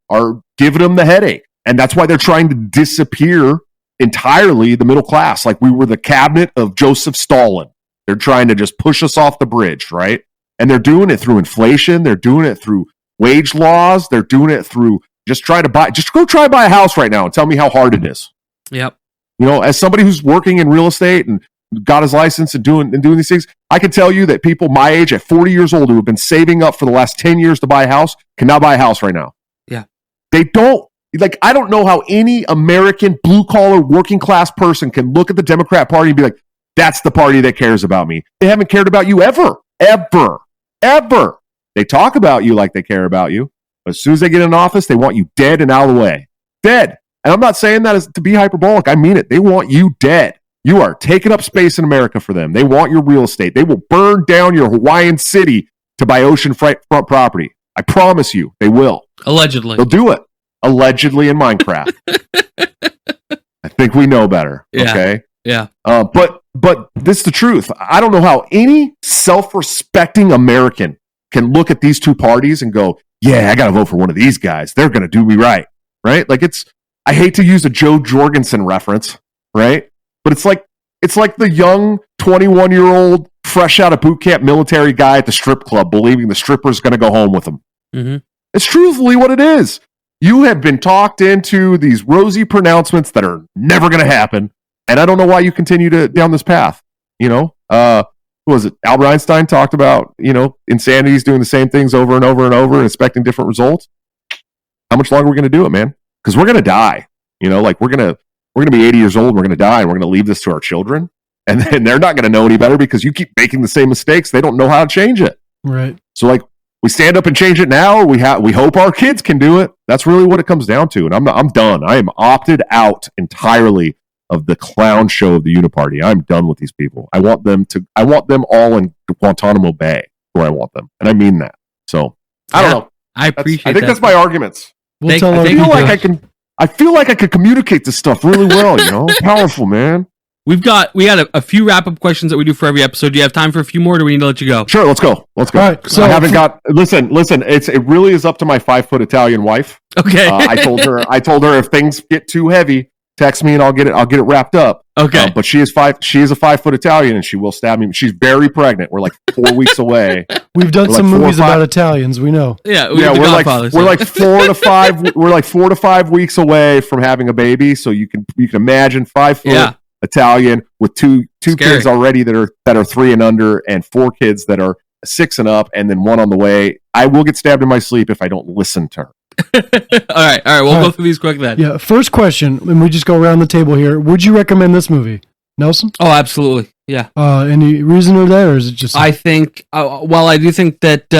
are giving them the headache, and that's why they're trying to disappear entirely the middle class. We were the cabinet of Joseph Stalin. They're trying to just push us off the bridge, right? And they're doing it through inflation. They're doing it through wage laws. They're doing it through just go try to buy a house right now and tell me how hard it is. Yep. As somebody who's working in real estate and got his license and doing these things, I can tell you that people my age at 40 years old who have been saving up for the last 10 years to buy a house cannot buy a house right now. Yeah. They don't. I don't know how any American blue-collar working class person can look at the Democrat Party and be like, that's the party that cares about me. They haven't cared about you ever. They talk about you like they care about you, but as soon as they get in office, they want you dead and out of the way. Dead. And I'm not saying that as to be hyperbolic. I mean it. They want you dead. You are taking up space in America for them. They want your real estate. They will burn down your Hawaiian city to buy oceanfront property. I promise you, they will. Allegedly. They'll do it. Allegedly in Minecraft. I think we know better. Yeah. Okay? Yeah. But this is the truth. I don't know how any self-respecting American can look at these two parties and go, yeah, I got to vote for one of these guys. They're going to do me right. Right? I hate to use a Joe Jorgensen reference, right? But it's like the young 21-year-old fresh out of boot camp military guy at the strip club believing the stripper's going to go home with him. Mm-hmm. It's truthfully what it is. You have been talked into these rosy pronouncements that are never going to happen, and I don't know why you continue down this path. Who was it? Albert Einstein talked about, insanity is doing the same things over and over and over and expecting different results. How much longer are we going to do it, man? Because we're going to die. We're going to we're going to be 80 years old, we're going to die, and we're going to leave this to our children, and then they're not going to know any better because you keep making the same mistakes. They don't know how to change it. Right. So like we stand up and change it now, or we hope our kids can do it. That's really what it comes down to. And I'm done. I am opted out entirely of the clown show of the Uniparty. I'm done with these people. I want them all in Guantanamo Bay where I want them. And I mean that. So I don't know. I appreciate I think that. that's my arguments. We'll tell our I feel people. like I could communicate this stuff really well, Powerful, man. We got a few wrap-up questions that we do for every episode. Do you have time for a few more, or do we need to let you go? Sure, let's go. All right, so I haven't got. Listen. It really is up to my 5-foot Italian wife. Okay. I told her if things get too heavy, text me and I'll get it wrapped up. Okay. But she is a 5-foot Italian and she will stab me. She's very pregnant. We're like 4 weeks away. We've done some movies about Italians. We know. Yeah. We're like 4 to 5. We're like 4 to 5 weeks away from having a baby. So you can imagine 5-foot Italian with two kids already that are 3 and under, and 4 kids that are 6 and up, and then 1 on the way. I will get stabbed in my sleep if I don't listen to her. All right. We'll go through these quick then. Yeah. First question, and we just go around the table here. Would you recommend this movie, Nelson? Oh, absolutely. Yeah. Any reason or that, or is it just? I think. I do think that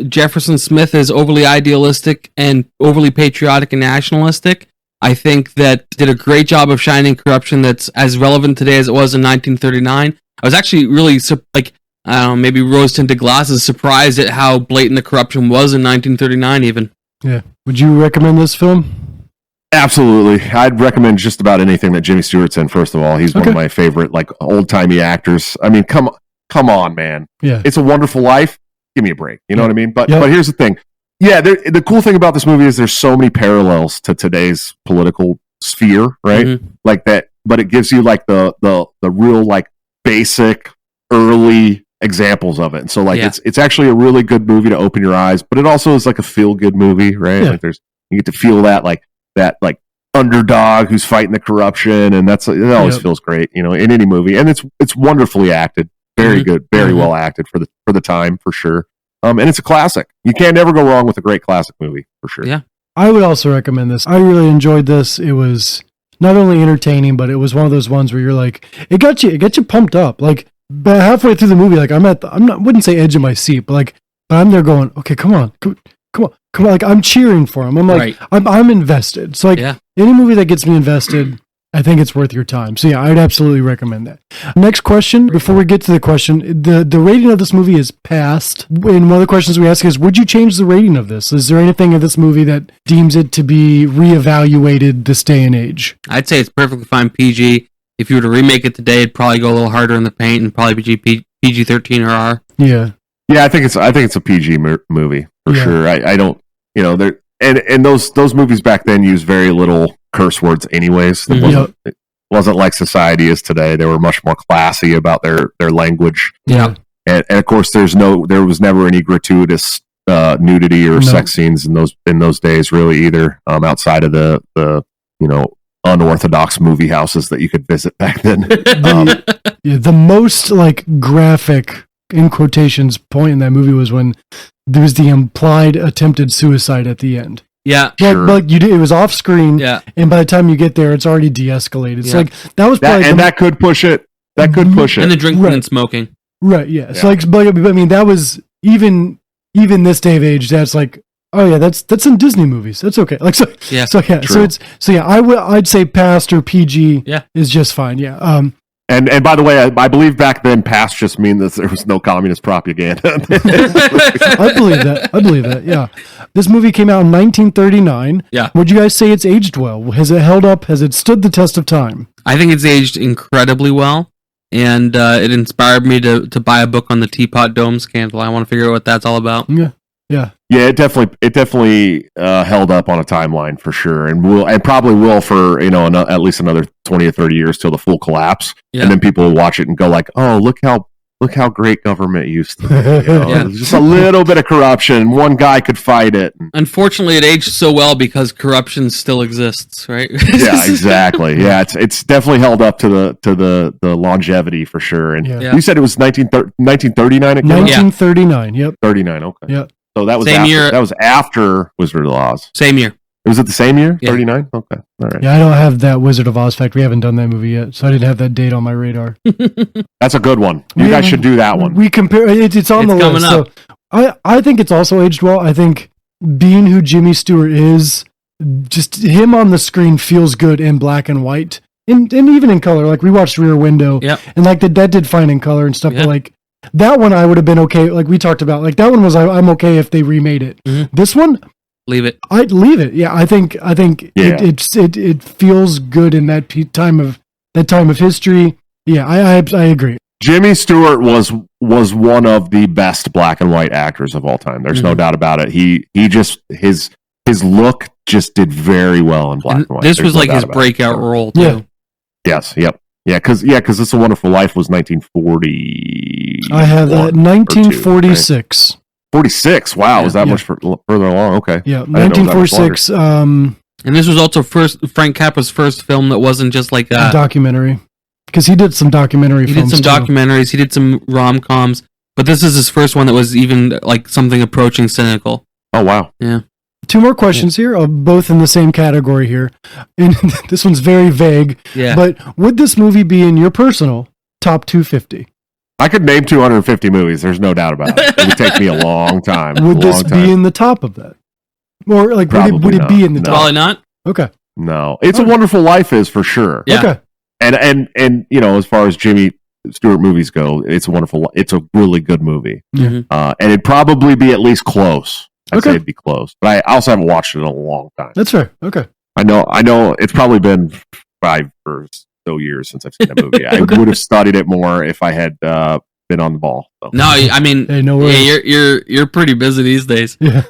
Jefferson Smith is overly idealistic and overly patriotic and nationalistic. I think that did a great job of shining corruption that's as relevant today as it was in 1939. I was actually really maybe rose-tinted glasses, surprised at how blatant the corruption was in 1939 even. Yeah. Would you recommend this film? Absolutely. I'd recommend just about anything that Jimmy Stewart's in, first of all. He's one of my favorite, old-timey actors. I mean, come on, man. Yeah. It's a Wonderful Life. Give me a break. You know what I mean? But here's the thing. Yeah, the cool thing about this movie is there's so many parallels to today's political sphere, right? Mm-hmm. Like that, but it gives you like the real basic early examples of it. And so it's actually a really good movie to open your eyes, but it also is like a feel good movie, right? Yeah. Like you get to feel that underdog who's fighting the corruption, and it always feels great, in any movie. And it's wonderfully acted, very good, very well acted for the time, for sure. And it's a classic. You can't ever go wrong with a great classic movie, for sure. Yeah. I would also recommend this. I really enjoyed this. It was not only entertaining, but it was one of those ones where you're like, it got you pumped up. But halfway through the movie, wouldn't say edge of my seat, but I'm there going, okay, come on. Like I'm cheering for him. I'm like, I'm invested. So any movie that gets me invested, I think it's worth your time. So yeah, I'd absolutely recommend that. Next question, before we get to the question, the rating of this movie is passed. And one of the questions we ask is, would you change the rating of this? Is there anything in this movie that deems it to be reevaluated this day and age? I'd say it's perfectly fine PG. If you were to remake it today, it'd probably go a little harder in the paint and probably be PG-13 or R. Yeah. Yeah, I think it's a PG movie for sure. I don't, and those movies back then used very little curse words anyways. It wasn't like society is today. They were much more classy about their language. Yeah. And of course there was never any gratuitous nudity or sex scenes in those days really either, outside of the unorthodox movie houses that you could visit back then. The most graphic, in quotations, point in that movie was when there was the implied attempted suicide at the end. Yeah, but it was off screen. Yeah, and by the time you get there, it's already de-escalated. Yeah. So that was probably that could push it. That could push it. And the drinking and smoking. Right. Yeah. So but I mean, that was even this day of age. That's oh yeah, that's in Disney movies. That's okay. Yeah. So yeah. True. I'd say past or PG. Yeah. Is just fine. Yeah. And by the way, I believe back then past just mean that there was no communist propaganda. I believe that. Yeah. This movie came out in 1939. Yeah. Would you guys say it's aged well? Has it held up? Has it stood the test of time? I think it's aged incredibly well. And it inspired me to buy a book on the Teapot Dome scandal. I want to figure out what that's all about. Yeah. Yeah. Yeah, it definitely held up on a timeline for sure, and probably will for at least another 20 or 30 years till the full collapse, and then people will watch it and go like, oh, look how great government used to be. Just a little bit of corruption, one guy could fight it. Unfortunately, it aged so well because corruption still exists, right? Yeah, exactly. Yeah, it's definitely held up to the longevity for sure. And you said it was 1939. 1939. Yep. 39. Okay. Yep. So that was Same after, year. That was after Wizard of Oz. Same year. Was it the same year? Yeah. 39? Okay. All right. Yeah, I don't have that Wizard of Oz fact. We haven't done that movie yet, so I didn't have that date on my radar. That's a good one. You guys should do that one. We compare. It's on It's the coming list. up. So I think it's also aged well. I think being who Jimmy Stewart is, just him on the screen feels good in black and white, and even in color. Like we watched Rear Window, Yep. and like that did fine in color and stuff. Yeah. But like that one, I would have been okay. Like we talked about, like that one was I'm okay if they remade it. Mhm. This one, Leave it. I'd leave it. Yeah, I think Yeah. it feels good in that time of history. Yeah, I agree. Jimmy Stewart was one of the best black and white actors of all time. There's no doubt about it. He just his look just did very well in black and white. This There's was no like doubt his about it. breakout role too. Yeah. Yes. Yep. Yeah. Because It's a Wonderful Life was 1940. I have that 1946. 46. Wow, was that Yeah. much further along? Okay. Yeah, I didn't know it was that much 1946. And this was also Frank Capra's first film that wasn't just like A documentary, because he did some documentary. he did films some too. documentaries, he did some rom-coms, but this is his first one that was even like something approaching cynical. Oh wow. Yeah. Two more questions here, both in the same category here. And this one's very vague. Yeah. But would this movie be in your personal top 250? I could name 250 movies. There's no doubt about it. It would take me a long time. Would a this long be time. in the top of that? Or like Probably would it be not. in the No. top? Probably not. Okay. No, It's a Wonderful Life is for sure. Yeah. Okay. And you know, as far as Jimmy Stewart movies go, it's a really good movie. Mhm. And it'd probably be at least close. I'd Okay. say it'd be close, but I also haven't watched it in a long time. That's fair. Okay. I know it's probably been 5 or so years since I've seen that movie. I would have studied it more if I had been on the ball. So. No, I mean, Hey, no worries. you're pretty busy these days. Yeah.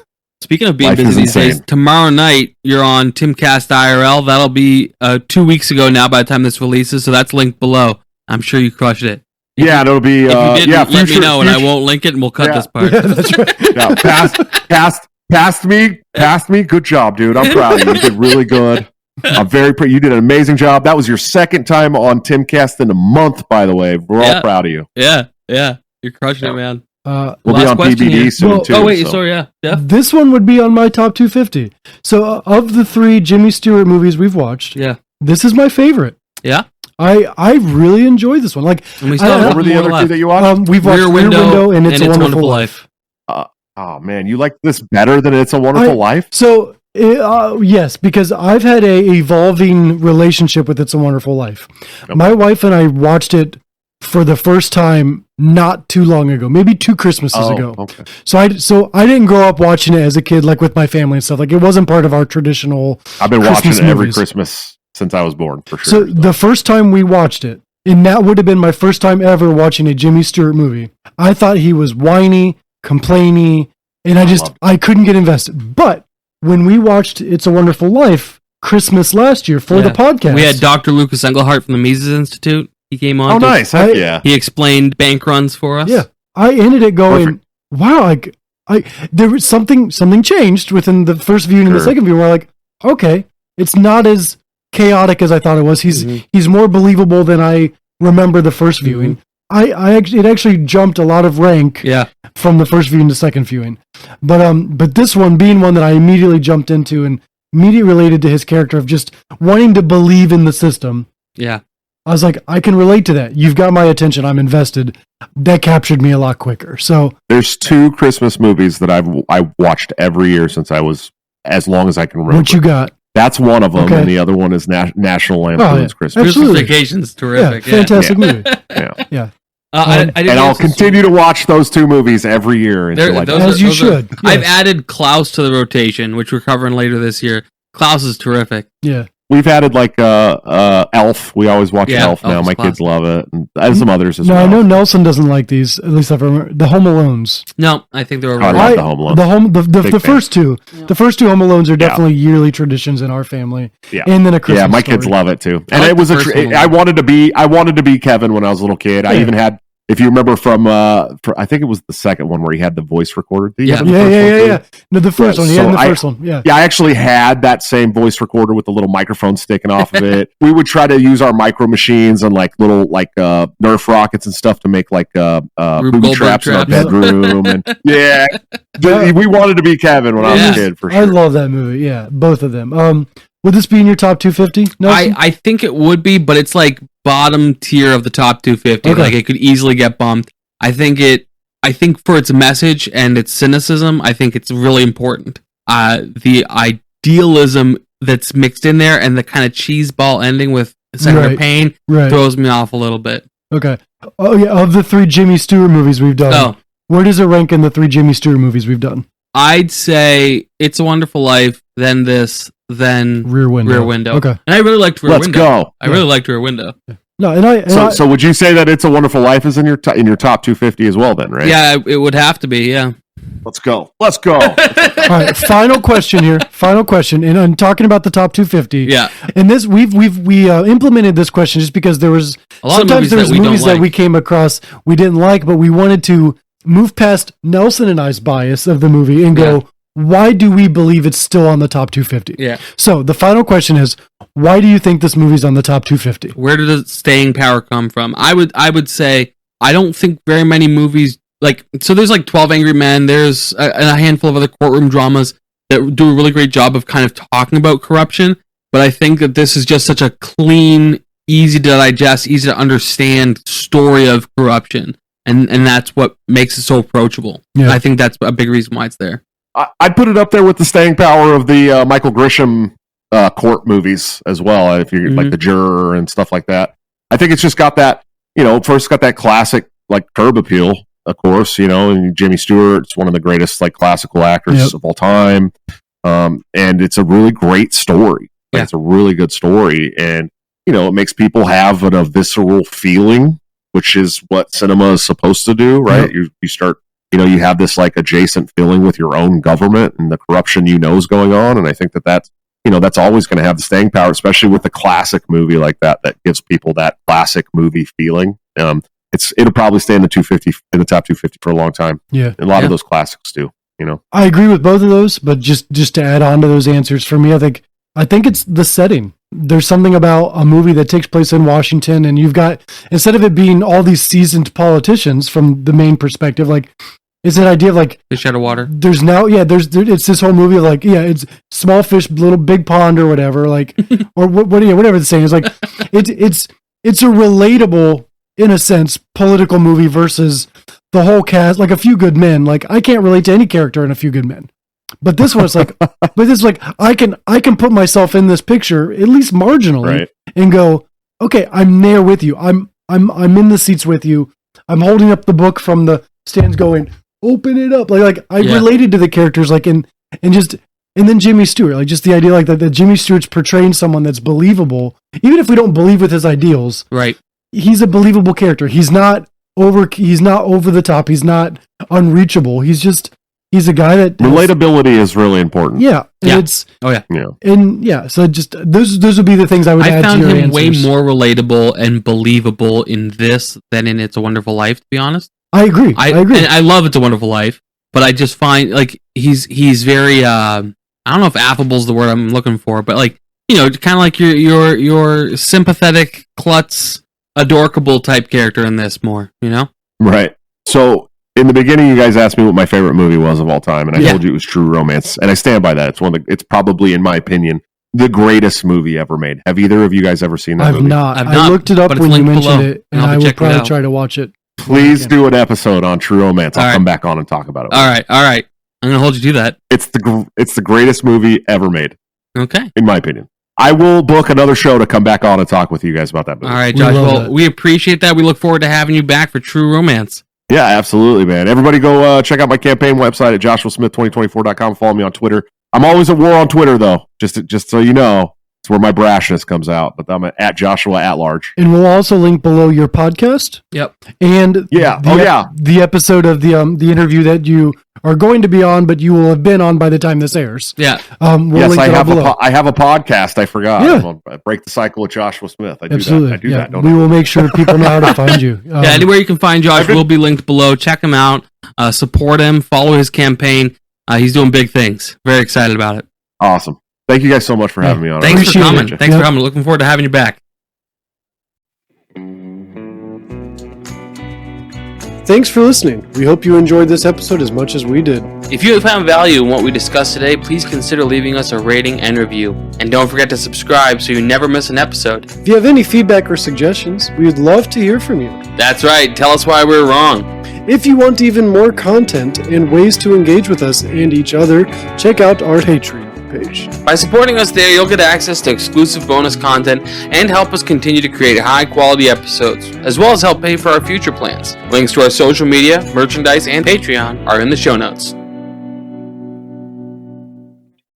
Speaking of being Life is busy these days, insane. tomorrow night you're on Timcast IRL. That'll be 2 weeks ago now by the time this releases, so that's linked below. I'm sure you crushed it. Yeah, and it'll be If you didn't, yeah. let me know, and I future- won't link it, and we'll cut Yeah. this part. Yeah, that's right. Yeah, past me. Good job, dude. I'm proud of you. You did really good. I'm very proud. You did an amazing job. That was your second time on Timcast in a month, by the way. We're all proud of you. Yeah, you're crushing it, man. We'll Last be on question PBD here. soon Well, too. Oh wait, so. sorry, yeah, Jeff. This one would be on my top 250. So of the 3 Jimmy Stewart movies we've watched, Yeah, this is my favorite. yeah. I really enjoyed this one. Like And we still have a I- What were couple the more other two left. that you watched? we've watched Rear Window and It's a Wonderful Life. Oh man, you like this better than It's a Wonderful Life? So yes, because I've had a evolving relationship with It's a Wonderful Life. Okay. My wife and I watched it for the first time not too long ago, maybe 2 Christmases ago. Okay. So I didn't grow up watching it as a kid, like with my family and stuff. Like it wasn't part of our traditional. I've been Christmas watching it every movies. Christmas since I was born, for So sure. the first time we watched it, and that would have been my first time ever watching a Jimmy Stewart movie, I thought he was whiny, complainy, and I couldn't get invested. But when we watched It's a Wonderful Life Christmas last year for the Yeah. podcast, We had Dr. Lucas Engelhart from the Mises Institute. He came on. Oh, to- nice. Heck yeah. He explained bank runs for us. Yeah, I ended it going, Perfect. wow, there was something changed within the first viewing and the Sure. second viewing. We're like, okay, it's not as chaotic as I thought it was. He's more believable than I remember the first viewing. It actually jumped a lot of rank Yeah. from the first viewing to second viewing. But this one being one that I immediately jumped into and immediately related to his character of just wanting to believe in the system. Yeah. I was like, I can relate to that. You've got my attention. I'm invested. That captured me a lot quicker. So There's 2 Christmas movies that I watched every year since I was as long as I can remember. what you got? That's one of them, Okay. and the other one is National Lampoon's Oh, yeah. Christmas. Christmas Absolutely. Vacation's Yeah, terrific. Yeah. fantastic movie. Yeah. Yeah. I didn't And I'll answer continue to watch those 2 movies every year until I Those die. As you those should, I've yes. added Klaus to the rotation, which we're covering later this year. Klaus is terrific. Yeah. We've added like Elf. We always watch Yeah, Elf now. Elf's My classic. kids love it, and some others as No, well. I know Nelson doesn't like these. At least I've remember the Home Alones. No, I think they're I overrated. love the Home Alone. The Big fan. first two. The first 2 Home Alones are definitely yearly traditions in our family. Yeah. And then a Christmas Yeah, my Story. kids love it too. I And like it was the first Home I Alone. wanted to be Kevin when I was a little kid. I Yeah. even had if you remember from, I think it was the second one where he had the voice recorder. Did you Yeah. have the first one too? No, the first one. So The first one. Yeah. Yeah, I actually had that same voice recorder with the little microphone sticking off of it. We would try to use our micro machines and like little Nerf rockets and stuff to make like booby traps in our bedroom. And yeah, we wanted to be Kevin when I was a kid for sure. I love that movie. Yeah, both of them. Would this be in your top 250? No, I think it would be, but it's like bottom tier of the top 250. Okay. Like it could easily get bumped. I think for its message and its cynicism, I think it's really important. The idealism that's mixed in there and the kind of cheeseball ending with Senator Payne throws me off a little bit. Okay. Oh yeah, of the 3 Jimmy Stewart movies we've done, where does it rank in the 3 Jimmy Stewart movies we've done? I'd say It's a Wonderful Life, then this, then Rear Window. Okay. And I really liked Rear Window. Let's go. I really liked Rear Window. No, so would you say that It's a Wonderful Life is in your top 250 as well then, right? Yeah, it would have to be, yeah. Let's go. All right, final question here. Final question. And I'm talking about the top 250. Yeah. And this we implemented this question just because there was sometimes there's movies that we came across we didn't like, but we wanted to move past Nelson and I's bias of the movie and go, why do we believe it's still on the top 250? Yeah. So the final question is, why do you think this movie's on the top 250? Where did the staying power come from? I would say I don't think very many movies so there's like 12 Angry Men, there's a handful of other courtroom dramas that do a really great job of kind of talking about corruption, but I think that this is just such a clean, easy to digest, easy to understand story of corruption, and that's what makes it so approachable. Yeah. I think that's a big reason why it's there. I'd put it up there with the staying power of the Michael Grisham court movies as well, if you're like The Juror and stuff like that. I think it's just got that, first got that classic like curb appeal, of course, and Jimmy Stewart's one of the greatest like classical actors of all time. And it's a really great story. Like, it's a really good story. And, it makes people have a visceral feeling, which is what cinema is supposed to do, right? You start, you have this like adjacent feeling with your own government and the corruption is going on. And I think that's always going to have the staying power, especially with a classic movie like that gives people that classic movie feeling. It'll probably stay in the top 250 for a long time. Yeah. And a lot of those classics do, I agree with both of those, but just to add on to those answers, for me, I think it's the setting. There's something about a movie that takes place in Washington, and you've got, instead of it being all these seasoned politicians from the main perspective, like, it's an idea of like fish out of water. There's now, it's this whole movie of like, it's small fish, little big pond or whatever, like, or whatever the saying is, like, it's a relatable, in a sense, political movie versus the whole cast, like A Few Good Men. Like, I can't relate to any character in A Few Good Men, but this one is like, I can put myself in this picture at least marginally and go, okay, I'm there with you. I'm in the seats with you. I'm holding up the book from the stands, going, open it up. Like I related to the characters, like, and then Jimmy Stewart, like, just the idea like that Jimmy Stewart's portraying someone that's believable, even if we don't believe with his ideals. Right. He's a believable character. He's not over the top. He's not unreachable. He's a guy that relatability is really important. Yeah. And it's so just those would be the things I would add to your answers. I found him way more relatable and believable in this than in It's a Wonderful Life, to be honest. I agree. I agree. And I love It's a Wonderful Life, but I just find like he's very I don't know if affable is the word I'm looking for, but like, kind of like your sympathetic klutz, adorable type character in this more, Right. So in the beginning, you guys asked me what my favorite movie was of all time, and I told you it was True Romance, and I stand by that. It's probably, in my opinion, the greatest movie ever made. Have either of you guys ever seen that movie? I've not. I looked it up when you mentioned it, and I will probably try to watch it. Please do an episode on True Romance. I'll come back on and talk about it. All right. I'm gonna hold you to that. It's the greatest movie ever made. Okay. In my opinion. I will book another show to come back on and talk with you guys about that movie. All right, Josh. Well, we appreciate that. We look forward to having you back for True Romance. Yeah, absolutely, man. Everybody go check out my campaign website at joshuasmith2024.com. Follow me on Twitter. I'm always at war on Twitter, though, just so you know. It's where my brashness comes out. But I'm at Joshua at large. And we'll also link below your podcast. Yep. And the the episode of the interview that you are going to be on, but you will have been on by the time this airs. Yeah. We'll yes, link I it have below. I have a podcast. I forgot. Yeah. Break the Cycle with Joshua Smith. I do Absolutely. that. I do yeah. that. Don't We I? will make sure people know how to find you. Yeah, anywhere you can find Josh will be linked below. Check him out. Support him. Follow his campaign. He's doing big things. Very excited about it. Awesome. Thank you guys so much for having me on. Thanks for Appreciate coming. it. Thanks for coming. Looking forward to having you back. Thanks for listening. We hope you enjoyed this episode as much as we did. If you have found value in what we discussed today, please consider leaving us a rating and review. And don't forget to subscribe so you never miss an episode. If you have any feedback or suggestions, we would love to hear from you. That's right, tell us why we're wrong. If you want even more content and ways to engage with us and each other, check out our Patreon page. By supporting us there, you'll get access to exclusive bonus content and help us continue to create high-quality episodes, as well as help pay for our future plans. Links to our social media, merchandise, and Patreon are in the show notes.